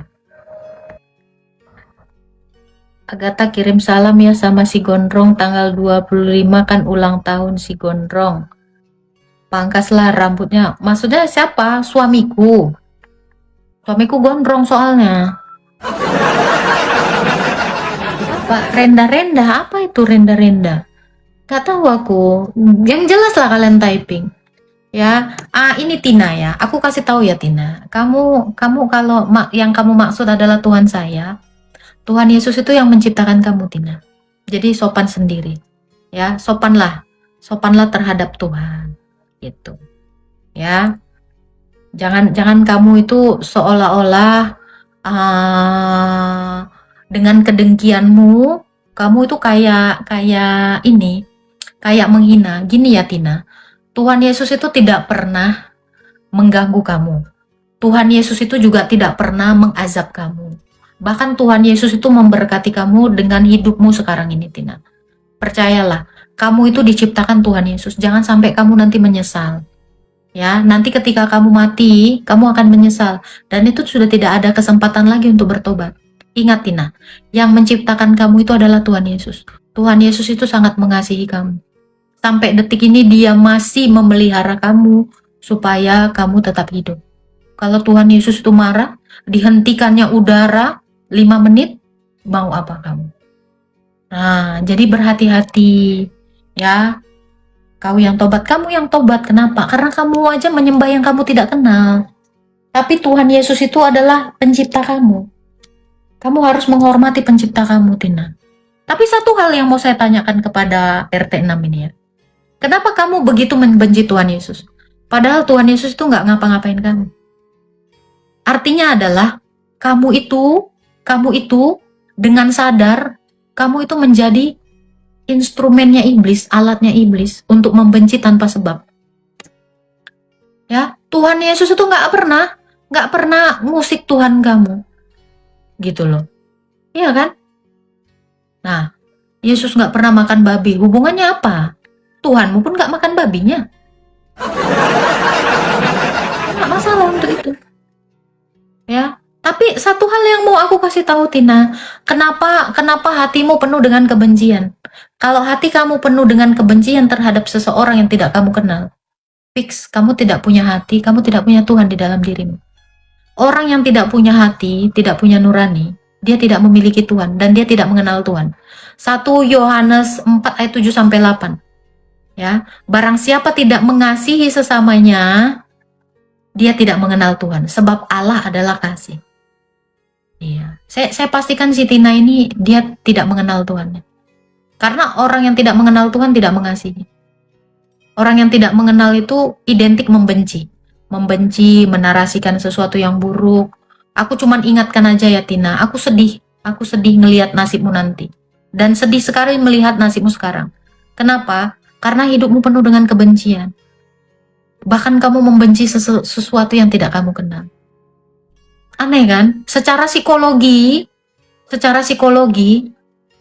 Agatha kirim salam ya sama si gondrong, tanggal 25 kan ulang tahun si gondrong. Pangkaslah rambutnya. Maksudnya siapa? Suamiku gondrong soalnya. Apa? Renda? Apa itu renda? Gak tahu aku. Yang jelas lah kalian typing. Ya. Ini Tina ya. Aku kasih tahu ya Tina. Kamu kalau yang kamu maksud adalah Tuhan saya. Tuhan Yesus itu yang menciptakan kamu Tina. Jadi sopan sendiri. Ya, sopanlah terhadap Tuhan. Gitu. Ya. Jangan kamu itu seolah-olah dengan kedengkianmu kamu itu kayak menghina. Gini ya Tina, Tuhan Yesus itu tidak pernah mengganggu kamu. Tuhan Yesus itu juga tidak pernah mengazab kamu. Bahkan Tuhan Yesus itu memberkati kamu dengan hidupmu sekarang ini Tina. Percayalah, kamu itu diciptakan Tuhan Yesus. Jangan sampai kamu nanti menyesal. Ya, nanti ketika kamu mati, kamu akan menyesal. Dan itu sudah tidak ada kesempatan lagi untuk bertobat. Ingat Tina, yang menciptakan kamu itu adalah Tuhan Yesus. Tuhan Yesus itu sangat mengasihi kamu. Sampai detik ini dia masih memelihara kamu supaya kamu tetap hidup. Kalau Tuhan Yesus itu marah, dihentikannya udara 5 menit, mau apa kamu? Nah, jadi berhati-hati ya. Kau yang tobat, kamu yang tobat. Kenapa? Karena kamu aja menyembah yang kamu tidak kenal. Tapi Tuhan Yesus itu adalah pencipta kamu. Kamu harus menghormati pencipta kamu, Tina. Tapi satu hal yang mau saya tanyakan kepada RT 6 ini ya. Kenapa kamu begitu membenci Tuhan Yesus? Padahal Tuhan Yesus itu nggak ngapa-ngapain kamu. Artinya adalah kamu itu dengan sadar, kamu itu menjadi instrumennya iblis, alatnya iblis untuk membenci tanpa sebab. Ya, Tuhan Yesus itu nggak pernah musik Tuhan kamu, gitu loh. Iya kan? Nah, Yesus nggak pernah makan babi. Hubungannya apa? Tuhanmu pun nggak makan babinya. Nggak masalah untuk itu. Ya. Tapi satu hal yang mau aku kasih tahu, Tina, kenapa hatimu penuh dengan kebencian? Kalau hati kamu penuh dengan kebencian terhadap seseorang yang tidak kamu kenal, fix kamu tidak punya hati, kamu tidak punya Tuhan di dalam dirimu. Orang yang tidak punya hati, tidak punya nurani, dia tidak memiliki Tuhan dan dia tidak mengenal Tuhan. 1 Yohanes 4 ayat 7 sampai 8. Ya, barang siapa tidak mengasihi sesamanya, dia tidak mengenal Tuhan, sebab Allah adalah kasih. Iya, saya pastikan si Tina ini dia tidak mengenal Tuhan. Karena orang yang tidak mengenal Tuhan tidak mengasihi. Orang yang tidak mengenal itu identik membenci. Membenci, menarasikan sesuatu yang buruk. Aku cuman ingatkan aja ya Tina, aku sedih ngelihat nasibmu nanti. Dan sedih sekali melihat nasibmu sekarang. Kenapa? Karena hidupmu penuh dengan kebencian. Bahkan kamu membenci sesuatu yang tidak kamu kenal. Aneh kan? Secara psikologi,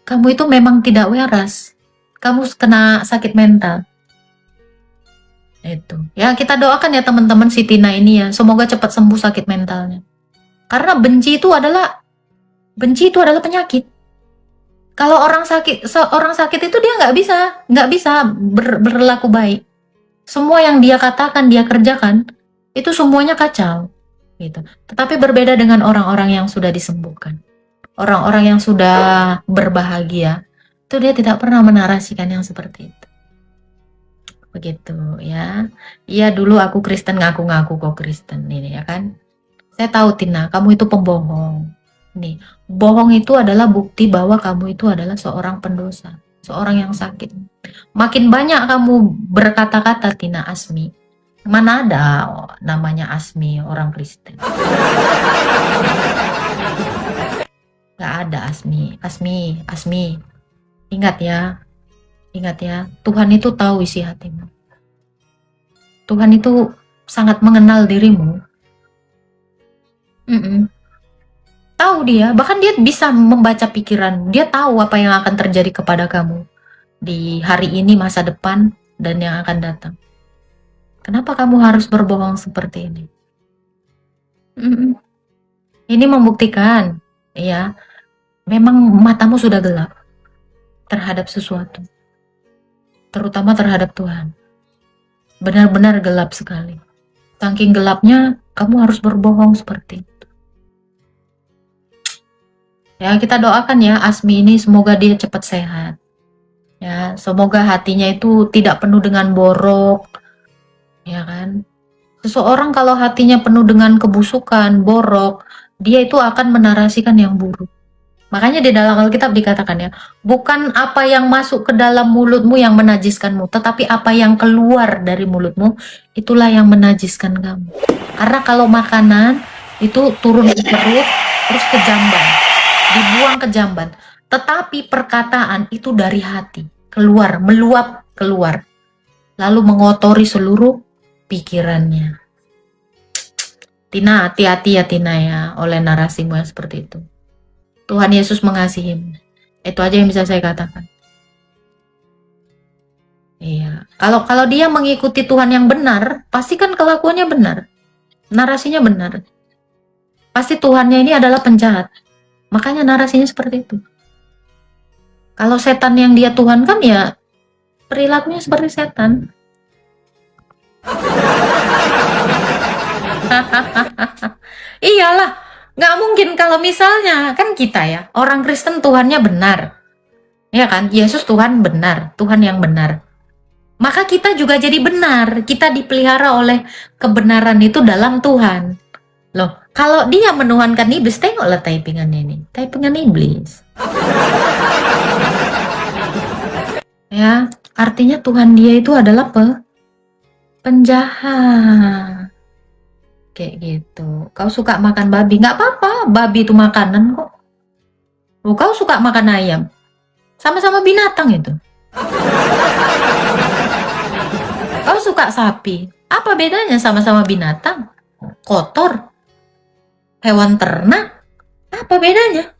kamu itu memang tidak waras. Kamu kena sakit mental. Itu. Ya, kita doakan ya teman-teman si Tina ini ya, semoga cepat sembuh sakit mentalnya. Karena benci itu adalah penyakit. Kalau orang sakit itu dia nggak bisa berlaku baik. Semua yang dia katakan, dia kerjakan, itu semuanya kacau. Gitu. Tetapi berbeda dengan orang-orang yang sudah disembuhkan. Orang-orang yang sudah berbahagia, itu dia tidak pernah menarasikan yang seperti itu. Begitu ya. Iya dulu aku Kristen, ngaku-ngaku kok Kristen ini ya kan. Saya tahu Tina, kamu itu pembohong. Nih, bohong itu adalah bukti bahwa kamu itu adalah seorang pendosa, seorang yang sakit. Makin banyak kamu berkata-kata Tina Asmi, mana ada namanya Asmi orang Kristen. Gak ada Asmi. Ingat ya, Tuhan itu tahu isi hatimu. Tuhan itu sangat mengenal dirimu. Tahu dia, bahkan dia bisa membaca pikiran. Dia tahu apa yang akan terjadi kepada kamu di hari ini, masa depan, dan yang akan datang. Kenapa kamu harus berbohong seperti ini? Ini membuktikan, ya, memang matamu sudah gelap terhadap sesuatu, terutama terhadap Tuhan. Benar-benar gelap sekali. Saking gelapnya, kamu harus berbohong seperti itu. Ya, kita doakan ya Asmi ini semoga dia cepat sehat. Ya, semoga hatinya itu tidak penuh dengan borok. Ya kan? Seseorang kalau hatinya penuh dengan kebusukan, borok, dia itu akan menarasikan yang buruk. Makanya di dalam Alkitab dikatakan ya, bukan apa yang masuk ke dalam mulutmu yang menajiskanmu, tetapi apa yang keluar dari mulutmu, itulah yang menajiskan kamu. Karena kalau makanan itu turun ke perut, terus ke jamban, dibuang ke jamban. Tetapi perkataan itu dari hati, keluar, meluap keluar, lalu mengotori seluruh pikirannya. Tina, hati-hati ya Tina ya, oleh narasimu yang seperti itu. Tuhan Yesus mengasihimu. Itu aja yang bisa saya katakan. Iya. Kalau dia mengikuti Tuhan yang benar, pasti kan kelakuannya benar. Narasinya benar. Pasti Tuhannya ini adalah penjahat. Makanya narasinya seperti itu. Kalau setan yang dia Tuhan kan ya perilakunya seperti setan. Iyalah, nggak mungkin kalau misalnya kan kita ya orang Kristen Tuhannya benar, ya kan? Yesus Tuhan benar, Tuhan yang benar. maka kita juga jadi benar. Kita dipelihara oleh kebenaran itu dalam Tuhan. Loh, kalau dia menuhankan iblis, tengoklah typingan ini. Typingan iblis. Ya, artinya Tuhan dia itu adalah penjahat. Kayak gitu. Kau suka makan babi, nggak apa-apa. Babi itu makanan kok. Loh, kau suka makan ayam, sama-sama binatang itu. Kau suka sapi, apa bedanya? Sama-sama binatang, kotor, hewan ternak, apa bedanya?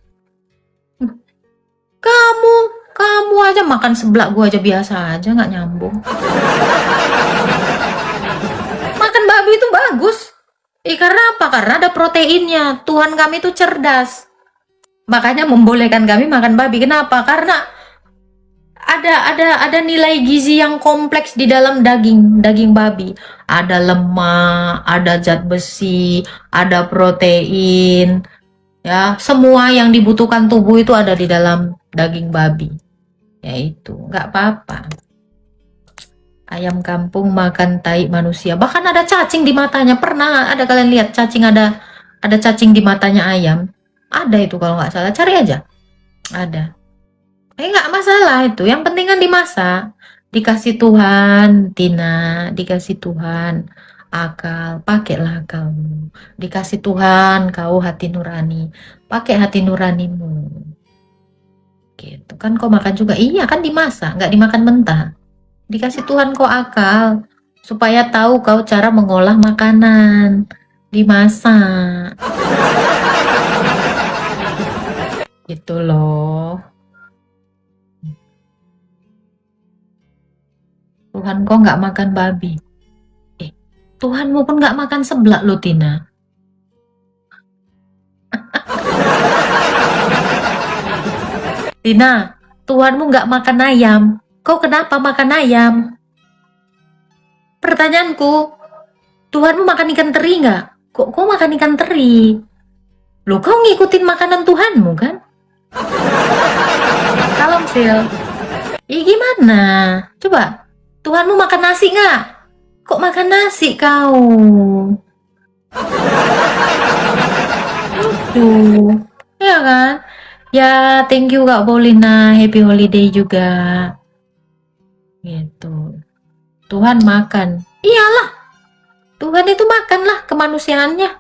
Kamu aja makan seblak, gua aja biasa aja, nggak nyambung. Makan babi itu bagus. Karena apa? Karena ada proteinnya. Tuhan kami itu cerdas. Makanya membolehkan kami makan babi. Kenapa? Karena ada nilai gizi yang kompleks di dalam daging babi. Ada lemak, ada zat besi, ada protein. Ya, semua yang dibutuhkan tubuh itu ada di dalam daging babi. Yaitu, nggak apa-apa. Ayam kampung makan tai manusia. Bahkan ada cacing di matanya. Pernah ada kalian lihat cacing, ada cacing di matanya ayam? Ada itu kalau nggak salah. Cari aja. Ada. Nggak masalah itu. Yang penting kan dimasak. Dikasih Tuhan, Tina. Dikasih Tuhan akal. Pakailah akalmu. Dikasih Tuhan kau hati nurani. Pakai hati nuranimu. Gitu. Kan kau makan juga. Iya kan dimasak. Nggak dimakan mentah. Dikasih Tuhan kau akal supaya tahu kau cara mengolah makanan, dimasak. Gitu loh. Tuhan kau nggak makan babi. Tuhanmu pun nggak makan seblak loh, Tina. Tina, Tuhanmu nggak makan ayam. Kau kenapa makan ayam? Pertanyaanku, Tuhanmu makan ikan teri nggak? Kok kau makan ikan teri? Loh, kau ngikutin makanan Tuhanmu kan? Salam Sil. Gimana? Coba, Tuhanmu makan nasi nggak? Kok makan nasi kau? Tuh, ya kan? Ya, thank you Kak Paulina. Happy holiday juga. Gitu. Tuhan makan. Iyalah. Tuhan itu makanlah kemanusiaannya.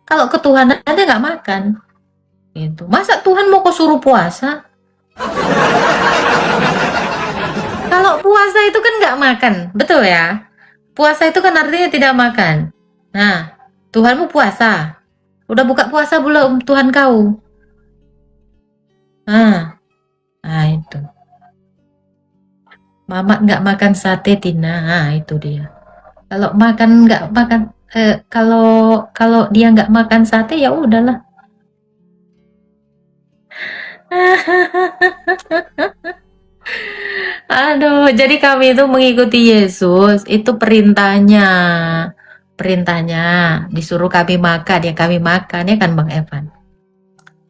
Kalau ketuhanannya nggak makan. Gitu. Masa Tuhan mau kau suruh puasa? Kalau puasa itu kan nggak makan. Betul ya? Puasa itu kan artinya tidak makan. Nah, Tuhanmu puasa. Udah buka puasa belum Tuhan kau? Nah itu. Mamat nggak makan sate, Tina. Nah, itu dia. Kalau makan nggak makan, kalau dia nggak makan sate ya udahlah. Aduh, jadi kami itu mengikuti Yesus, itu perintahnya. Perintahnya disuruh kami makan, ya kami makan, ya kan Bang Evan.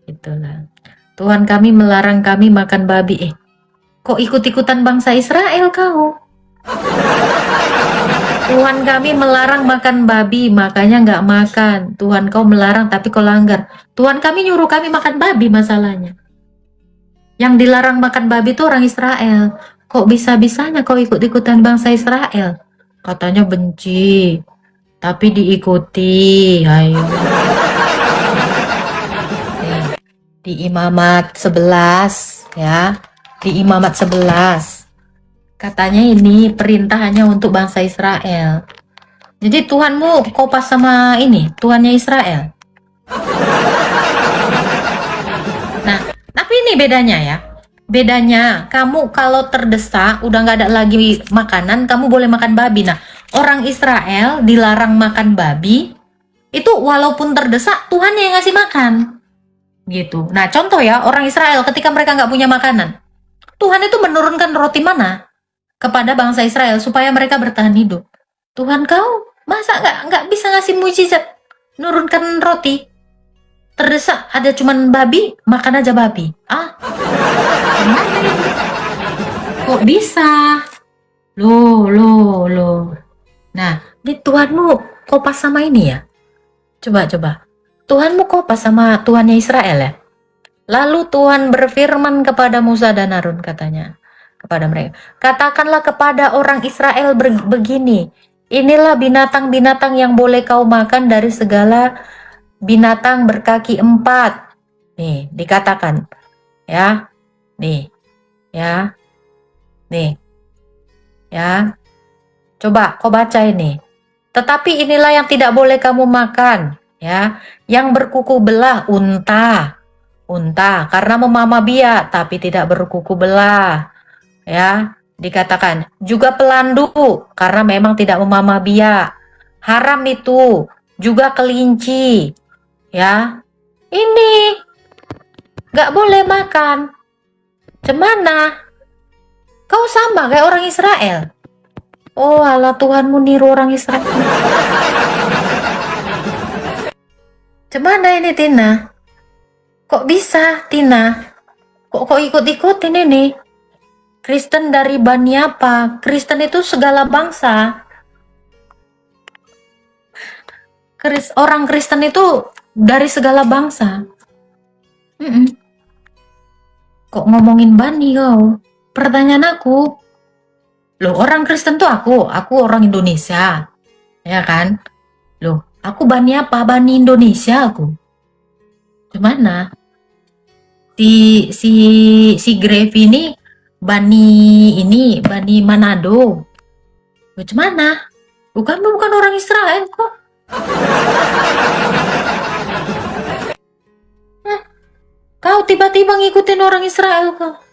Itulah. Tuhan kami melarang kami makan babi. Kok ikut-ikutan bangsa Israel kau? Tuhan kami melarang makan babi, makanya nggak makan. Tuhan kau melarang tapi kau langgar. Tuhan kami nyuruh kami makan babi masalahnya. Yang dilarang makan babi itu orang Israel. Kok bisa-bisanya kau ikut-ikutan bangsa Israel? Katanya benci, tapi diikuti. Ayo. Di Imamat 11 ya. Di Imamat 11 katanya ini perintah hanya untuk bangsa Israel. Jadi Tuhanmu kopas sama ini Tuhannya Israel. Nah, tapi ini bedanya ya. Bedanya kamu kalau terdesak udah nggak ada lagi makanan, kamu boleh makan babi. Nah, orang Israel dilarang makan babi itu walaupun terdesak Tuhannya yang ngasih makan. Gitu. Nah, contoh ya, orang Israel ketika mereka nggak punya makanan, Tuhan itu menurunkan roti mana kepada bangsa Israel supaya mereka bertahan hidup. Tuhan kau masa nggak bisa ngasih mujizat nurunkan roti? Terdesak ada cuman babi, makan aja babi. Kok bisa? Loh. Nah, di Tuhanmu kopas sama ini ya? Coba. Tuhanmu kopas sama Tuhannya Israel ya? Lalu Tuhan berfirman kepada Musa dan Harun, katanya kepada mereka, katakanlah kepada orang Israel begini, inilah binatang-binatang yang boleh kau makan dari segala binatang berkaki 4. Nih, dikatakan ya. Nih. Ya. Coba kau baca ini. Tetapi inilah yang tidak boleh kamu makan, ya. Yang berkuku belah, unta, karena memama biak tapi tidak berkuku belah, ya. Dikatakan juga pelandu karena memang tidak memama biak. Haram itu juga kelinci, ya. Ini nggak boleh makan. Cemana? Kau sama kayak orang Israel. Oh, Allah, Tuhanmu niru orang Israel. Cemana ini Tina? Kok bisa Tina? Kok ikut-ikutin ini? Kristen dari Bani apa? Kristen itu segala bangsa. Orang Kristen itu dari segala bangsa. Kok ngomongin Bani kau? Pertanyaan aku, loh, orang Kristen tuh aku orang Indonesia, ya kan? Loh, aku Bani apa? Bani Indonesia aku. Gimana? Si Grave ini Bani Manado. Loh, gimana? Bukan orang Israel kok. Kau tiba-tiba ngikutin orang Israel kok.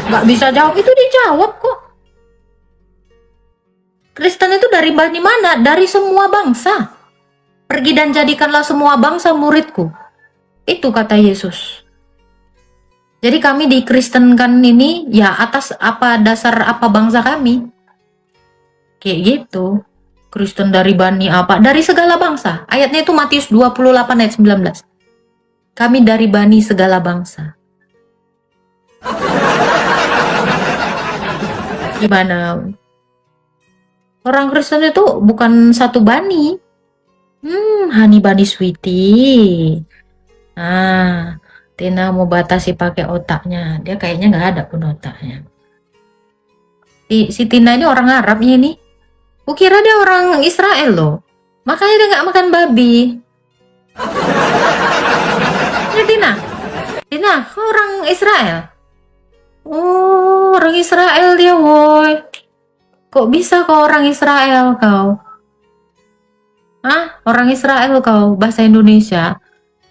Gak bisa jawab, itu dijawab kok. Kristen itu dari Bani mana? Dari semua bangsa. Pergi dan jadikanlah semua bangsa muridku. Itu kata Yesus. Jadi kami dikristenkan ini ya atas apa dasar apa bangsa kami. Kayak gitu. Kristen dari Bani apa? Dari segala bangsa. Ayatnya itu Matius 28 ayat 19. Kami dari Bani segala bangsa. Gimana? Orang Kristen itu bukan satu Bani. Hani Bani Sweetie. Tina mau batasi pakai otaknya. Dia kayaknya nggak ada pun otaknya. Si Tina ini orang Arabnya ini. Kukira dia orang Israel loh. Makanya dia nggak makan babi. Ya Tina, kau orang Israel? Oh, orang Israel dia, woi. Kok bisa kau orang Israel kau? Hah? Orang Israel kau, bahasa Indonesia.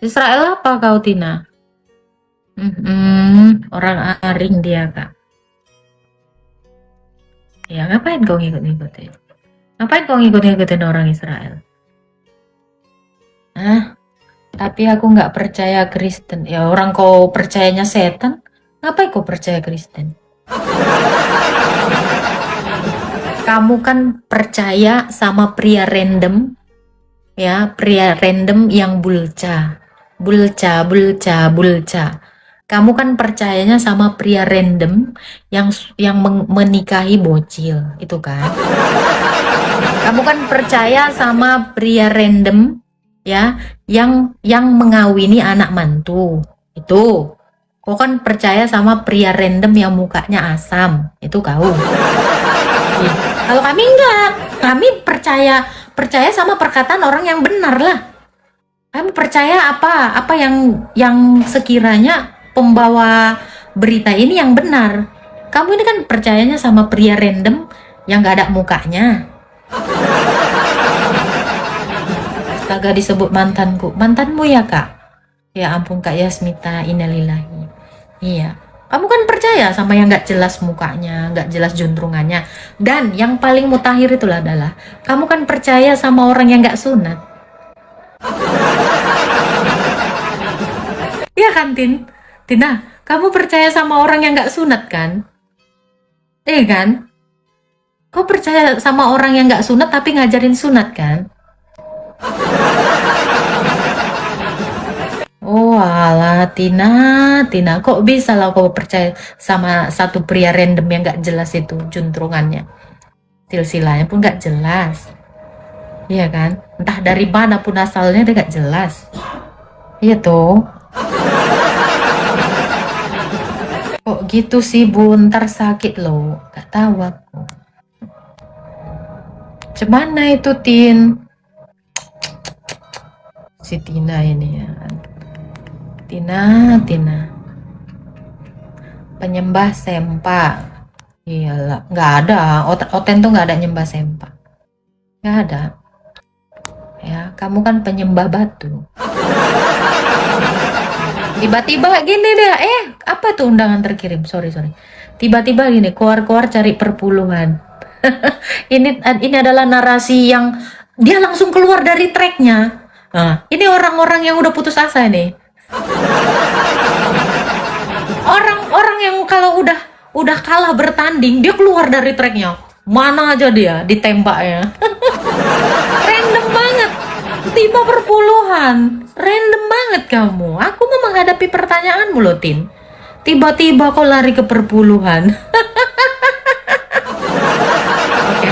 Israel apa kau, Tina? Orang Aring dia, Kak. Ya, ngapain kau ngikut-ngikutin? Ngapain kau ngikut-ngikutin orang Israel? Tapi aku nggak percaya Kristen. Ya, orang kau percayanya setan. Ngapain kau percaya Kristen? Kamu kan percaya sama pria random, ya, pria random yang bulca. Kamu kan percayanya sama pria random yang menikahi bocil, itu kan? Kamu kan percaya sama pria random, ya, yang mengawini anak mantu, itu. Kau kan percaya sama pria random yang mukanya asam, itu kau. Kalau kami enggak, kami percaya sama perkataan orang yang benar lah. Kami percaya apa yang sekiranya pembawa berita ini yang benar. Kamu ini kan percayanya sama pria random yang nggak ada mukanya. Astaga, disebut mantanmu ya Kak? Ya ampun Kak Yasmita, innalillahi. Iya. Kamu kan percaya sama yang nggak jelas mukanya, nggak jelas juntrungannya. Dan yang paling mutakhir itulah adalah kamu kan percaya sama orang yang nggak sunat. Iya kan Tina, kamu percaya sama orang yang nggak sunat kan? Iya kan? Kau percaya sama orang yang nggak sunat tapi ngajarin sunat kan? Oh alah Tina, Tina kok bisa lah kau percaya sama satu pria random yang gak jelas itu juntrungannya. Silsilahnya pun gak jelas. Iya kan? Entah dari mana pun asalnya dia gak jelas. Iya tuh. Kok gitu sih Bu, ntar sakit loh. Gak tahu aku. Cemana itu Tin? Si Tina ini ya. Tina. Penyembah sempak. Iyalah, nggak ada. Oten tuh nggak ada nyembah sempak. Nggak ada. Ya, kamu kan penyembah batu. Tiba-tiba gini deh, apa tuh undangan terkirim? Sorry. Tiba-tiba gini, keluar cari perpuluhan. ini adalah narasi yang dia langsung keluar dari tracknya. Nah, ini orang-orang yang udah putus asa nih. Orang-orang yang kalau udah kalah bertanding, dia keluar dari tracknya. Mana aja dia ditembak ya. Random banget. Tiba perpuluhan. Random banget kamu. Aku mau menghadapi pertanyaanmu loh, Tin. Tiba-tiba kau lari ke perpuluhan. Oke.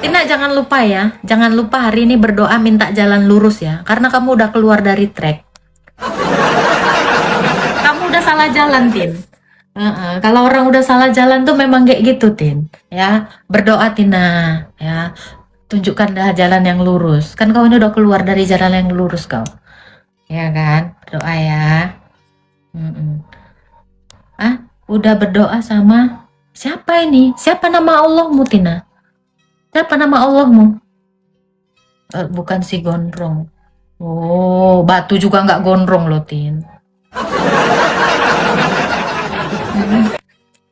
Tina jangan lupa ya. Jangan lupa hari ini berdoa minta jalan lurus ya. Karena kamu udah keluar dari track. Kamu udah salah jalan, Tin. Kalau orang udah salah jalan tuh memang kayak gitu, Tin. Ya, berdoa Tina. Ya, tunjukkanlah jalan yang lurus. Kan kau ini udah keluar dari jalan yang lurus kau. Ya kan? Berdoa ya. Udah berdoa sama siapa ini? Siapa nama Allahmu, Tina? Siapa nama Allahmu? Bukan si gondrong. Oh, batu juga nggak gondrong loh, Tin.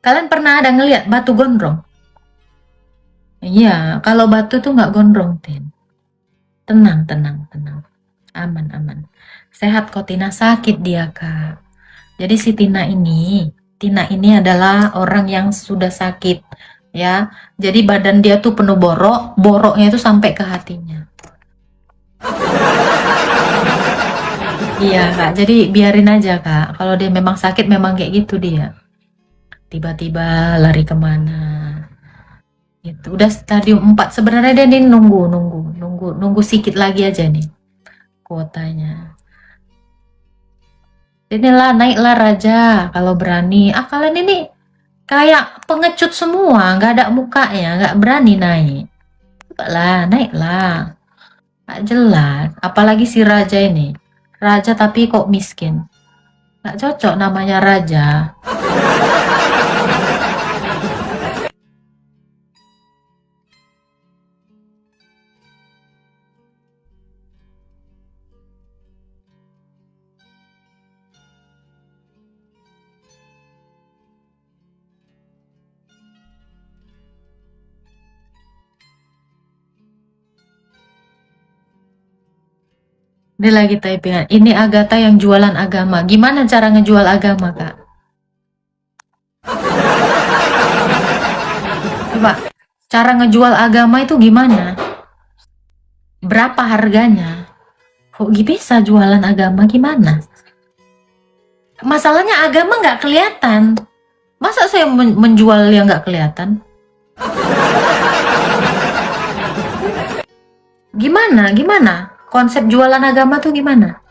Kalian pernah ada ngelihat batu gondrong? Iya, kalau batu tuh nggak gondrong, Tin. Tenang. Aman. Sehat kok, Tina. Sakit dia, Kak. Jadi si Tina ini adalah orang yang sudah sakit, ya. Jadi badan dia tuh penuh boroknya itu sampai ke hatinya. Iya, Kak. Jadi biarin aja, Kak. Kalau dia memang sakit, memang kayak gitu dia. Tiba-tiba lari kemana gitu. Udah stadium 4 sebenarnya dia nih nunggu sedikit lagi aja nih kuotanya. Inilah naiklah raja kalau berani. Kalian ini kayak pengecut semua, nggak ada mukanya, nggak berani naik. Coba naiklah. Nggak jelas, apalagi si raja ini. Raja tapi kok miskin. Nggak cocok namanya raja. Ini lagi typingan. Ini Agatha yang jualan agama. Gimana cara ngejual agama, Kak? Coba, cara ngejual agama itu gimana? Berapa harganya? Kok bisa jualan agama gimana? Masalahnya agama nggak kelihatan. Masa saya menjual yang nggak kelihatan? Gimana? Konsep jualan agama tuh gimana?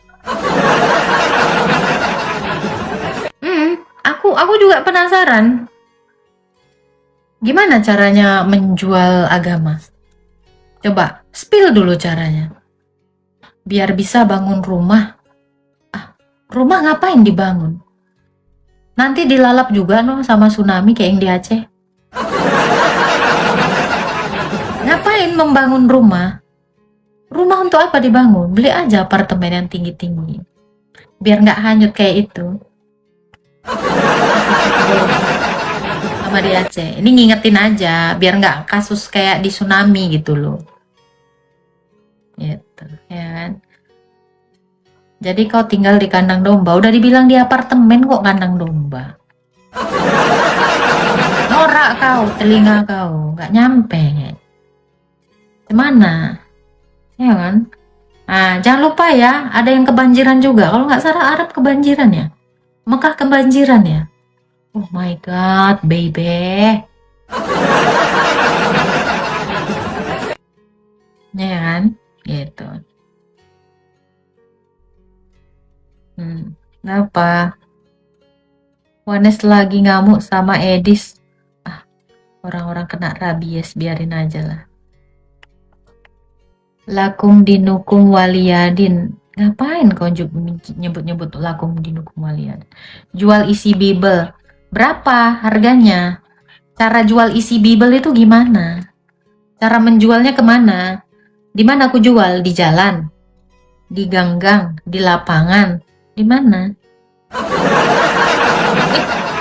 Aku juga penasaran. Gimana caranya menjual agama? Coba spill dulu caranya. Biar bisa bangun rumah. Rumah ngapain dibangun? Nanti dilalap juga sama tsunami kayak yang di Aceh. Ngapain membangun rumah? Rumah untuk apa dibangun? Beli aja apartemen yang tinggi-tinggi. Biar nggak hanyut kayak itu. Sama di Aceh. Ini ngingetin aja. Biar nggak kasus kayak di tsunami gitu loh. Gitu, ya kan? Jadi kau tinggal di kandang domba. Udah dibilang di apartemen kok kandang domba. Norak kau, telinga kau. Nggak nyampe. Gimana? Ya kan? Nah, jangan lupa ya, ada yang kebanjiran juga. Kalau nggak salah Arab kebanjiran ya. Mekah kebanjiran ya. Oh my god, baby. Ya kan? Gitu. Kenapa? Wanes lagi ngamuk sama Edis. Ah, orang-orang kena rabies, biarin aja lah. Lakum dinukum waliyadin. Ngapain kau nyebut-nyebut lakum dinukum waliyadin? Jual isi Bible. Berapa harganya? Cara jual isi Bible itu gimana? Cara menjualnya kemana? Di mana aku jual? Di jalan? Di gang-gang? Di lapangan? Di mana?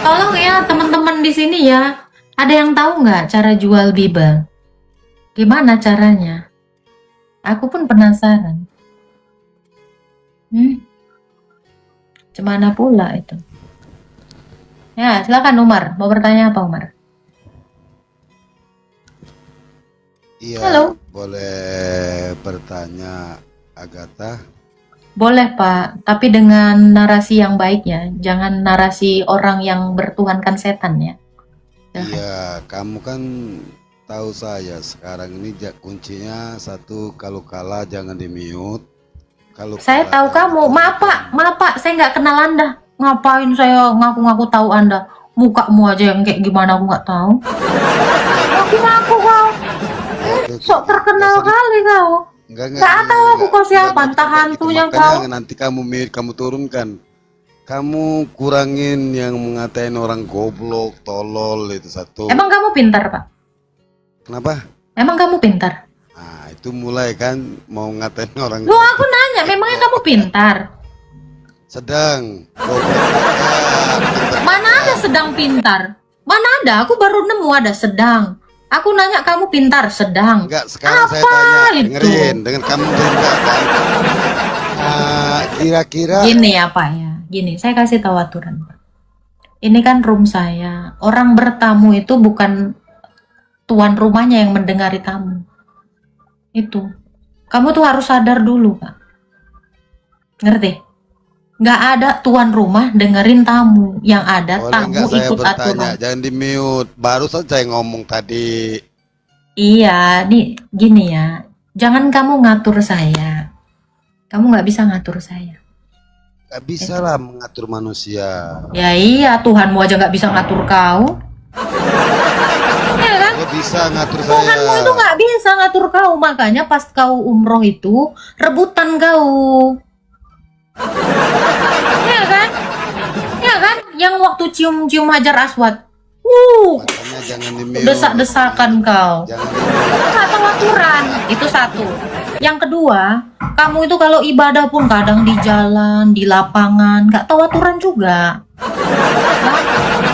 Tolong ya teman-teman di sini ya. Ada yang tahu nggak cara jual Bible? Gimana caranya? Aku pun penasaran. Cemana pula itu. Ya, silakan Umar. Mau bertanya apa Umar? Iya, Halo. boleh bertanya Agatha? Boleh Pak, tapi dengan narasi yang baik ya. Jangan narasi orang yang bertuhankan setan ya. Silakan. Iya, kamu kan tahu saya sekarang ini kuncinya satu, kalau kalah jangan di mute. Kalau Saya tahu kamu. Maaf Pak, saya nggak kenal Anda. Ngapain saya ngaku-ngaku tahu Anda? Mukamu aja yang kayak gimana aku nggak tahu. Ngaku-ngaku kau. Sok terkenal kali kau. Nggak tahu aku kau siapa, entah hantunya kau. Nanti kamu mute, kamu turunkan. Kamu kurangin yang mengatain orang goblok, tolol, itu satu. Emang kamu pintar Pak? Kenapa? Emang kamu pintar? Nah, itu mulai kan mau ngatain orang. Loh aku nanya, memangnya kamu pintar? Sedang. Mana ada sedang pintar? Mana ada? Aku baru nemu ada sedang. Aku nanya kamu pintar, sedang. Enggak, sekarang saya Apa tanya, itu? dengerin, dengan kamu ceritakan. Kira-kira Gini ya Pak ya, gini saya kasih tahu aturan Pak. Ini kan room saya. Orang bertamu itu bukan tuan rumahnya yang mendengari tamu. Itu. Kamu tuh harus sadar dulu Pak. Ngerti? Nggak ada tuan rumah dengerin tamu. Yang ada boleh tamu nggak saya ikut bertanya? aturan. Jangan di mute. Baru saja saya ngomong tadi. Iya, nih gini ya. Jangan kamu ngatur saya. Kamu nggak bisa ngatur saya. Gak bisa lah mengatur manusia. Ya iya, Tuhanmu aja nggak bisa ngatur kau. Ya kan? Gak bisa ngatur saya. Tuhanmu itu nggak bisa ngatur kau. Makanya pas kau umroh itu, rebutan kau. Ya kan? Ya kan? Yang waktu cium-cium Hajar Aswad. Makanya jangan di mute. Desak-desakan kau. Jangan di mute. Nggak tahu aturan. Itu satu. Yang kedua, kamu itu kalau ibadah pun kadang di jalan, di lapangan, nggak tahu aturan juga.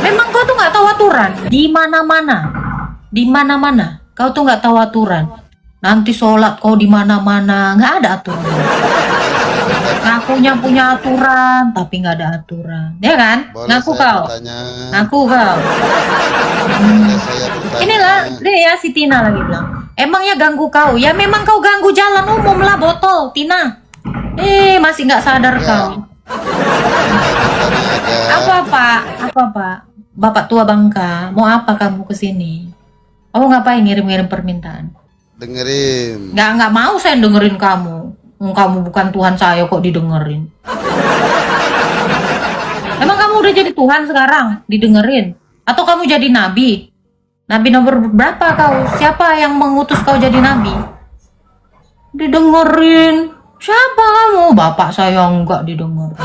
Memang kau tuh nggak tahu aturan di mana-mana, di mana-mana. Kau tuh nggak tahu aturan. Nanti sholat kau di mana-mana, nggak ada aturan. Ngakunya punya aturan, tapi nggak ada aturan, ya kan? Boleh Ngaku saya kau, bertanya? ngaku kau. Boleh saya bertanya? Inilah, deh ya si Tina lagi bilang. Emangnya ganggu kau? Ya memang kau ganggu jalan umum lah botol, Tina. Masih nggak sadar Ya. kau. Apa Pak? Apa Pak? Bapak tua Bangka, mau apa kamu kesini? Oh ngapain ngirim-ngirim permintaan? Dengerin. Nggak mau saya dengerin kamu. Kamu bukan Tuhan saya kok didengerin. Emang kamu udah jadi Tuhan sekarang? Didengerin? Atau kamu jadi nabi? Nabi nomor berapa kau? Siapa yang mengutus kau jadi nabi? Didengerin. Siapa kamu? Bapak saya enggak didengerin.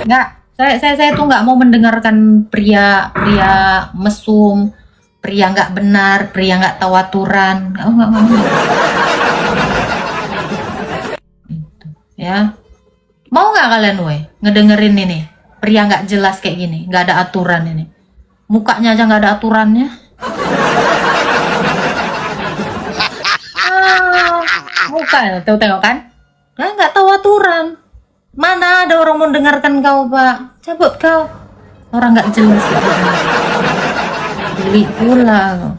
Enggak, saya tuh nggak mau mendengarkan pria mesum, pria nggak benar, pria nggak tahu aturan. Nggak mau. Gitu, ya. Mau nggak kalian ngedengerin ini? Pria nggak jelas kayak gini, nggak ada aturan ini. Mukanya aja nggak ada aturannya. Muka, tuh tengok kan? Nggak tahu aturan. Mana ada orang mau dengarkan kau Pak? Cabut kau. Orang nggak jelas. Beli pula.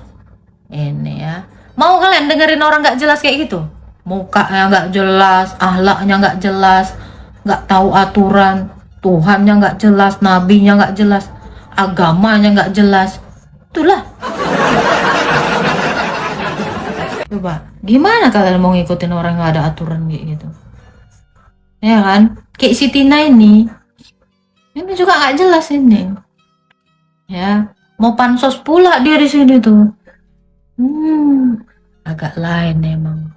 Ini ya. Mau kalian dengerin orang nggak jelas kayak gitu? Mukanya nggak jelas, akhlaknya nggak jelas, nggak tahu aturan, Tuhannya nggak jelas, nabinya nggak jelas, agamanya nggak jelas. Itulah. Coba, gimana kalian mau ngikutin orang nggak ada aturan kayak gitu? Ya kan? Kayak si Tina ini juga nggak jelas ini. Ya, mau pansos pula dia di sini tuh. Agak lain emang.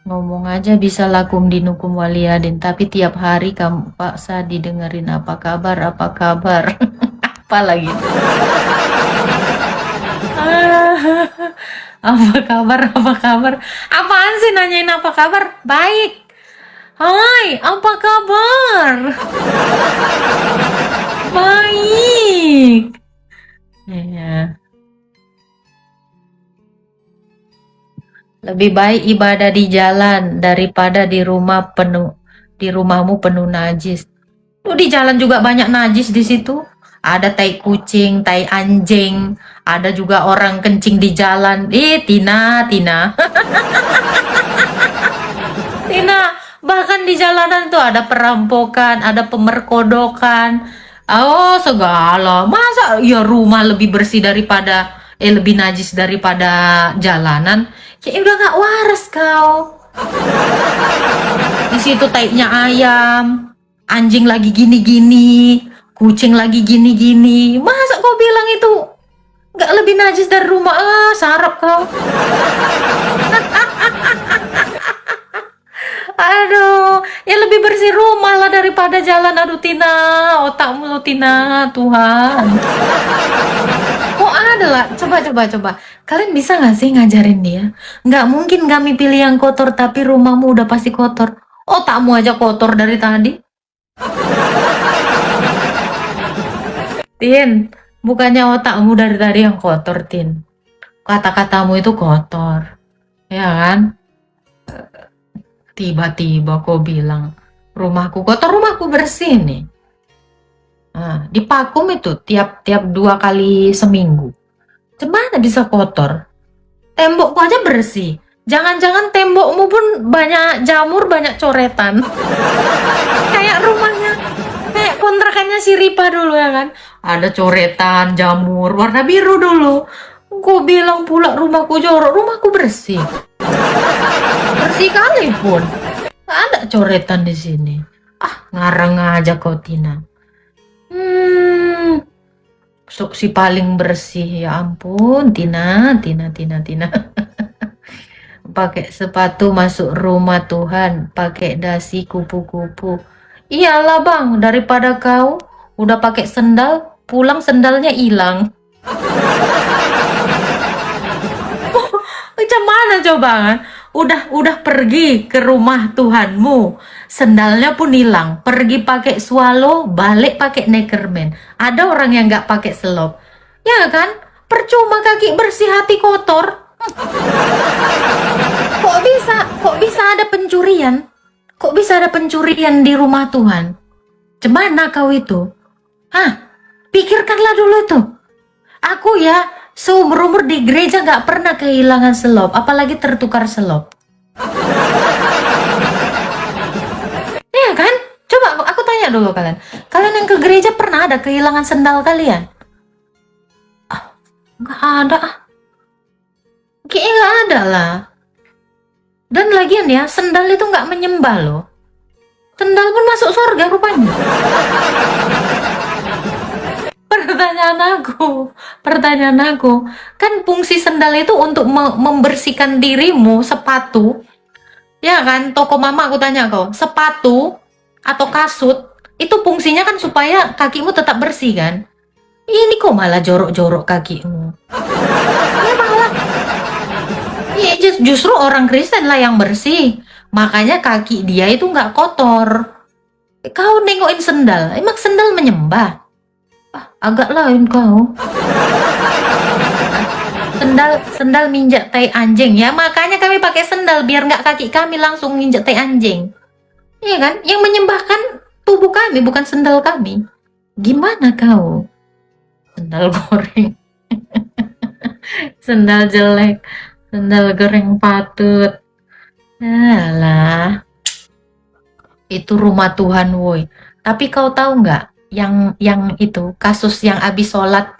Ngomong aja bisa lakum dinukum waliyadin, tapi tiap hari kamu paksa didengerin apa kabar, apa kabar. Apa lagi? Apa kabar, apa kabar? Apaan sih nanyain apa kabar? Baik. Hai, apa kabar? Baik. Ya. Lebih baik ibadah di jalan daripada di rumah penuh, di rumahmu penuh najis. Tuh di jalan juga banyak najis di situ. Ada tai kucing, tai anjing, ada juga orang kencing di jalan. Tina. Tina, bahkan di jalanan tuh ada perampokan, ada pemerkodokan. Oh, segala. Masa ya rumah lebih bersih daripada lebih najis daripada jalanan? Ya udah gak waras kau. Di situ taiknya ayam, anjing lagi gini-gini, kucing lagi gini-gini. Masa kau bilang itu gak lebih najis dari rumah? Sarap kau. Aduh, ya lebih bersih rumah lah daripada jalan. Aduh Tina, otakmu lo Tina, Tuhan. Kok ada lah, coba. Kalian bisa gak sih ngajarin dia? Nggak mungkin kami pilih yang kotor, tapi rumahmu udah pasti kotor. Otakmu aja kotor dari tadi. Tin, bukannya otakmu dari tadi yang kotor, Tin. Kata-katamu itu kotor. Ya kan? Tiba-tiba kau bilang, rumahku kotor, rumahku bersih nih. Nah, dipakum itu tiap 2 kali seminggu. Gimana bisa kotor? Tembokku aja bersih. Jangan-jangan tembokmu pun banyak jamur, banyak coretan. Kayak rumahnya, kayak kontrakannya si Ripa dulu ya kan. Ada coretan, jamur, warna biru dulu. Kau bilang pula rumahku jorok, rumahku bersih. Bersih kali pun. Gak ada coretan di sini. Ngarang aja kau Tina. Sok si paling bersih, ya ampun Tina. Pakai sepatu masuk rumah Tuhan, pakai dasi kupu-kupu. Iyalah bang, daripada kau udah pakai sendal, pulang sendalnya hilang. Macam mana coba kan? Udah pergi ke rumah Tuhanmu, sendalnya pun hilang. Pergi pakai swallow, balik pakai Neckerman. Ada orang yang nggak pakai selop, ya kan? Percuma kaki bersih hati kotor. Kok bisa ada pencurian? Kok bisa ada pencurian di rumah Tuhan? Cemana kau itu? Pikirkanlah dulu tuh. Aku ya seumur-umur di gereja gak pernah kehilangan selop, apalagi tertukar selop. Iya kan? Coba aku tanya dulu kalian. Kalian yang ke gereja pernah ada kehilangan sendal kalian? Gak ada. Kayaknya gak ada lah. Dan lagian ya, sendal itu gak menyembah loh. Sendal pun masuk surga rupanya. Pertanyaan aku, kan fungsi sendal itu untuk membersihkan dirimu, sepatu, ya kan? Toko mama aku tanya kau, sepatu atau kasut, itu fungsinya kan supaya kakimu tetap bersih kan? Ini kok malah jorok-jorok kakimu. Ya malah, ya justru orang Kristen lah yang bersih, makanya kaki dia itu nggak kotor. Kau nengokin sendal, emang sendal menyembah? Agak lain kau. Sendal minjak tai anjing ya, makanya kami pakai sendal biar nggak kaki kami langsung minjak tai anjing. Iya kan? Yang menyembahkan tubuh kami bukan sendal kami. Gimana kau? Sendal goreng. Sendal jelek, sendal goreng patut. Alah, itu rumah Tuhan woi. Tapi kau tahu nggak yang itu kasus yang abis sholat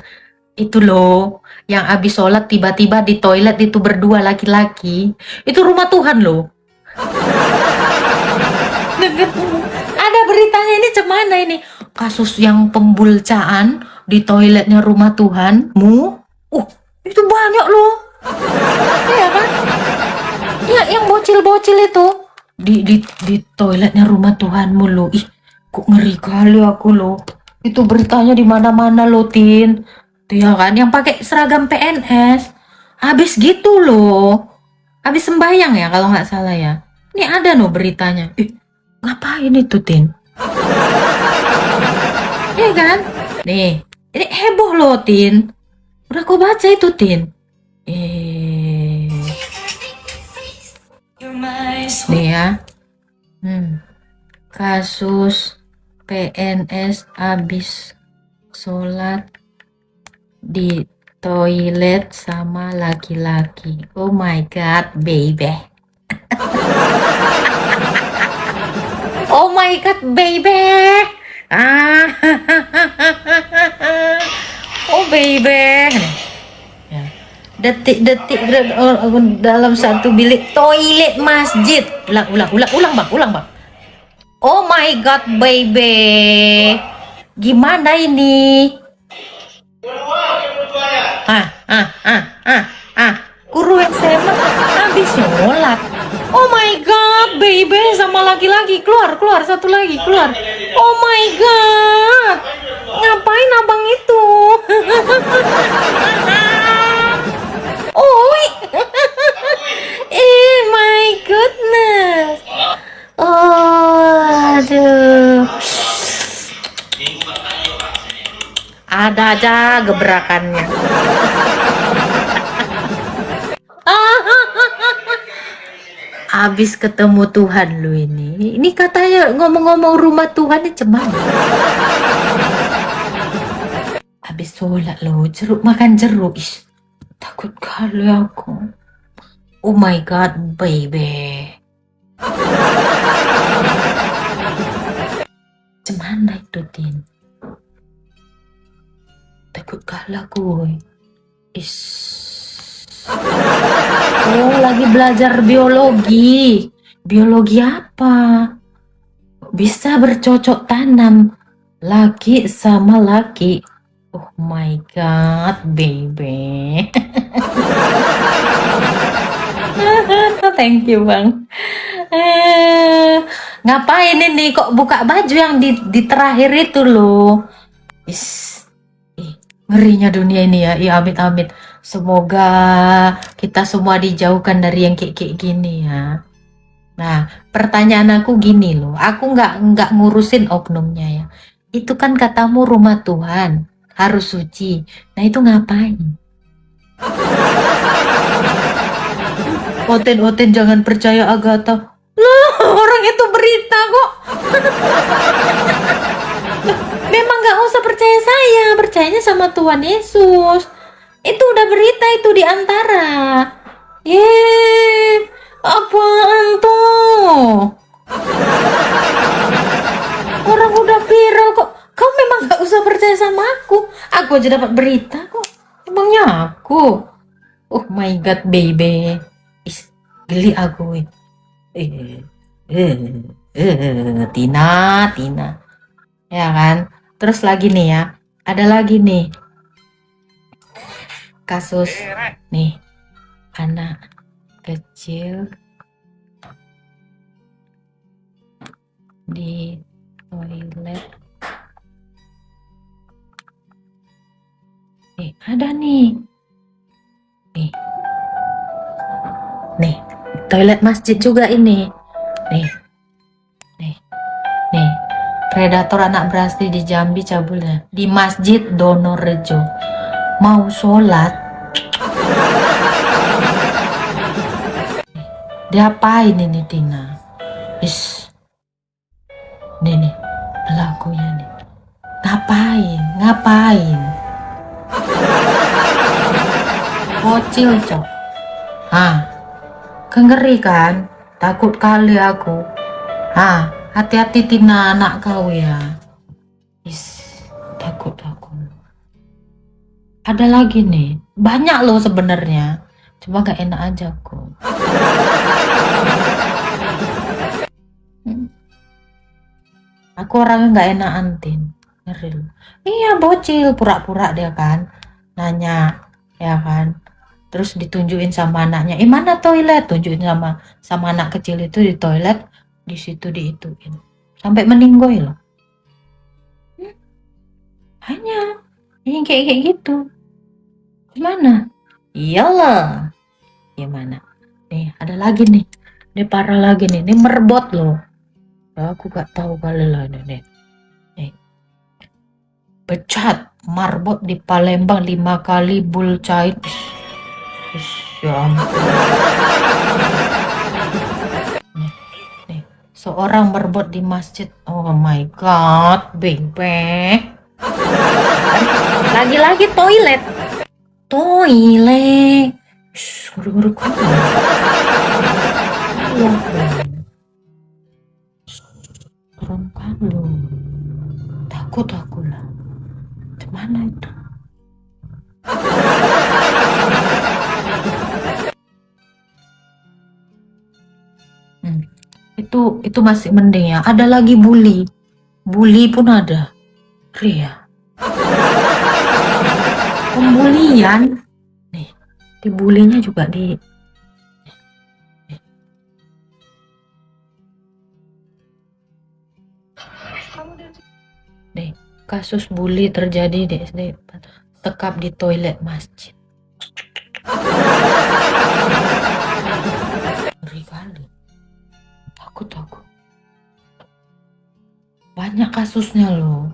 itu loh, yang abis sholat tiba-tiba di toilet itu berdua laki-laki, itu rumah Tuhan loh. Ada beritanya ini cemana ini? Kasus yang pembulcaan di toiletnya rumah Tuhanmu. Itu banyak loh. Iya kan? Ya, yang bocil-bocil itu di toiletnya rumah Tuhanmu loh. Ih, kok ngeri kali aku loh. Itu beritanya di mana-mana loh, Tin. Tuh ya kan, yang pakai seragam PNS. Habis gitu loh. Habis sembahyang ya kalau nggak salah ya. Ini ada loh beritanya. Ih, ngapain itu, Tin? Iya kan? Nih, ini heboh loh, Tin. Udah kau baca itu, Tin? Nih ya. Kasus PNS abis sholat di toilet sama laki-laki. Oh my god, baby. Oh my god, baby. Oh baby. Ya. Detik-detik dalam satu bilik toilet masjid. Ulang bang. Oh my god, baby. Gimana ini? Guru SMA habis sholat. Oh my god, baby, sama laki-laki. Keluar, satu lagi, keluar. Oh my god. Ngapain abang itu? Oh, my goodness. Oh, aduh. Ada aja gebrakannya. Habis ketemu Tuhan lu ini. Ini katanya ngomong-ngomong rumah Tuhan ini cemana? Habis sholat lo, makan jeruk. Ih, takut kali aku. Oh my god, baby. Cemana itu, Tin? Takut kalah gue. Oh, lagi belajar biologi. Biologi apa? Bisa bercocok tanam laki sama laki. Oh my god, baby. Thank you, Bang. Ngapain ini kok buka baju yang di terakhir itu loh? Ngerinya dunia ini ya. Ya amit-amit. Semoga kita semua dijauhkan dari yang kayak gini ya. Nah, pertanyaan aku gini loh. Aku nggak ngurusin oknumnya ya. Itu kan katamu rumah Tuhan, harus suci. Nah, itu ngapain? Oten jangan percaya Agatha. Loh, orang itu berita kok. Memang nggak usah percaya saya, percayanya sama Tuhan Yesus. Itu udah berita itu di antara. Apaan tuh? Orang udah viral kok. Kau memang nggak usah percaya sama aku. Aku aja dapat berita kok. Emangnya aku? Oh my god, baby. Geli aku. Tina. Ya kan? Terus lagi nih ya. Ada lagi nih. Kasus nih. Anak kecil di toilet. Ada nih. Nih, toilet masjid juga ini. Nih. Predator anak berasli di Jambi cabulnya di Masjid Donorejo. Mau sholat. Diapain ini Tina? Nih, pelakunya nih. Ngapain? bocil, Cok. Kan ngeri kan? Takut kali aku. Hati-hati Tina, anak kau ya. Takut aku. Ada lagi nih, banyak loh sebenarnya. Cuma gak enak aja aku. Aku orangnya gak enak antin. Ngeri loh. Iya bocil, pura-pura dia kan. Nanya, ya kan. Terus ditunjukin sama anaknya, mana toilet? Tunjukin sama anak kecil itu di toilet, di situ diituin. Sampai meninggoy loh. Hanya yang kayak gitu. Gimana? Iyalah. Gimana? Nih, ada lagi nih. Ini parah lagi nih. Ini merbot loh. Aku gak tahu kali lah nih. Nih. Pecat marbot di Palembang 5 kali bull cair. Ya ampun. Nih. Seorang merbot di masjid. Oh my god, baby. Lagi-lagi toilet. Guru-guru kan. Serem kan lu. Takut aku lah. Gimana itu? Itu masih mending ya. Ada lagi bully pun ada. Ria. Pembulian nih, dibulinya juga nih. Kasus bully terjadi di SD, sekap di toilet masjid. Ngeri kali. Takut aku. Banyak kasusnya loh.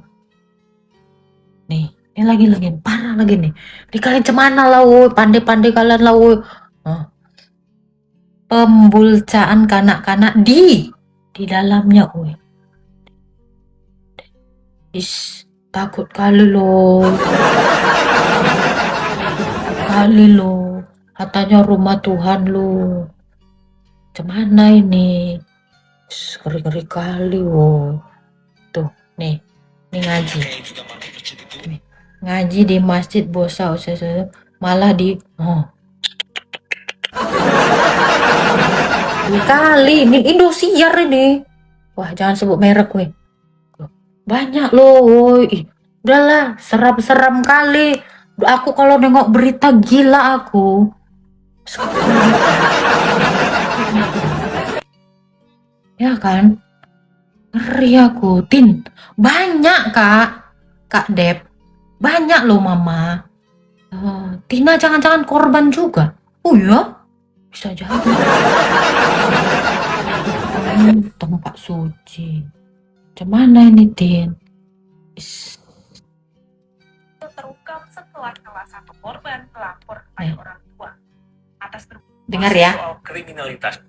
Nih, ini lagi parah lagi nih. Di kalian cemana lah, woy. Pandai-pandai kalian lah, woy. Pembulcaan kanak-kanak di dalamnya, woy. Takut kali loh. Katanya rumah Tuhan loh. Cemana ini? Ngeri-ngeri kali, woy. Tuh, nih ngaji. Ngaji di masjid bosa malah kali ini Indosiar ini. Wah, jangan sebut merek weh. Banyak loh, woi. Udahlah, seram kali. Aku kalau nengok berita gila aku. Ya kan? Ngeri aku, Tin. Banyak, Kak Dep. Banyak loh, Mama. Tina jangan-jangan korban juga. Oh ya? Bisa jadi. Tempat suci. Gimana ini, Tin? Terungkap setelah salah satu korban melapor kepada orang tua atas dengar ya. soal kriminalitas.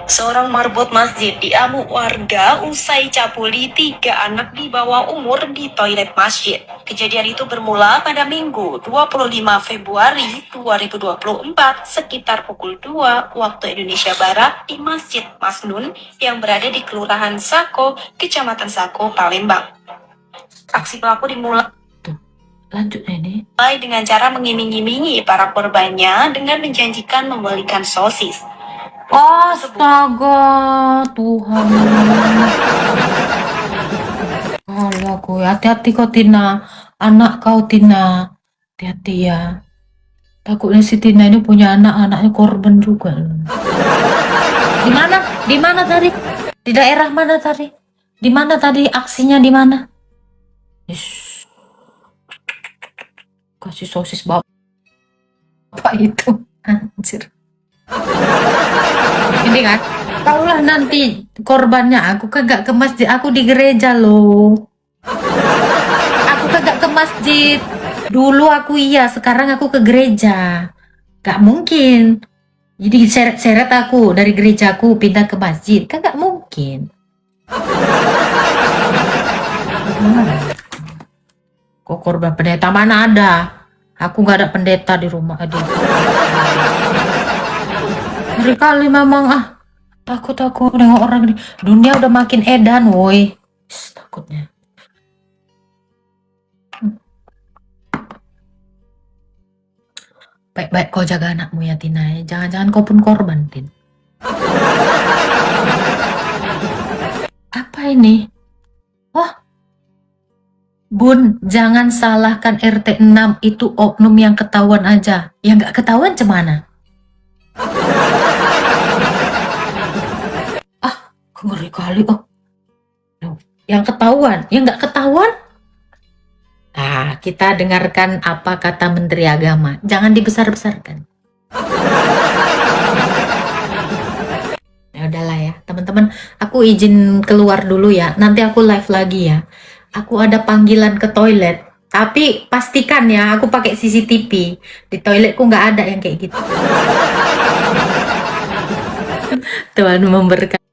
Seorang marbot masjid diamuk warga usai cabuli 3 anak di bawah umur di toilet masjid. Kejadian itu bermula pada Minggu 25 Februari 2024 sekitar pukul 2 waktu Indonesia Barat di Masjid Masnun yang berada di Kelurahan Sako, Kecamatan Sako, Palembang. Aksi pelaku dimulai Lanjut ini. dengan cara mengiming-imingi para korbannya dengan menjanjikan membelikan sosis. Astaga, Tuhan. Kalau aku hati-hati kau Tina, anak kau Tina, hati-hati ya. Takutnya si Tina ini punya anaknya korban juga. Di mana tadi? Di daerah mana tadi? Di mana tadi aksinya di mana? Kasih sosis bapak itu, anjir. Ini kan, kaulah nanti korbannya. Aku kagak ke masjid, aku di gereja loh. Aku kagak ke masjid. Dulu aku iya, sekarang aku ke gereja. Gak mungkin. Jadi seret-seret aku dari gerejaku pindah ke masjid. Kagak mungkin. Kok korban pendeta mana ada? Aku nggak ada pendeta di rumah adik. Ngeri kali memang takut aku nengok orang ini. Dunia udah makin edan, woi. Takutnya. Baik-baik kau jaga anakmu ya Tina ya. Jangan-jangan kau pun korban, Tin. Apa ini? Oh, Bun, jangan salahkan RT 6 itu oknum yang ketahuan aja. Yang nggak ketahuan cemana? Ngeri kali Yang ketahuan, yang nggak ketahuan? Kita dengarkan apa kata Menteri Agama. Jangan dibesar-besarkan. Ya udahlah ya, teman-teman. Aku izin keluar dulu ya. Nanti aku live lagi ya. Aku ada panggilan ke toilet. Tapi pastikan ya, aku pakai CCTV. Di toiletku nggak ada yang kayak gitu. Tuhan memberkati.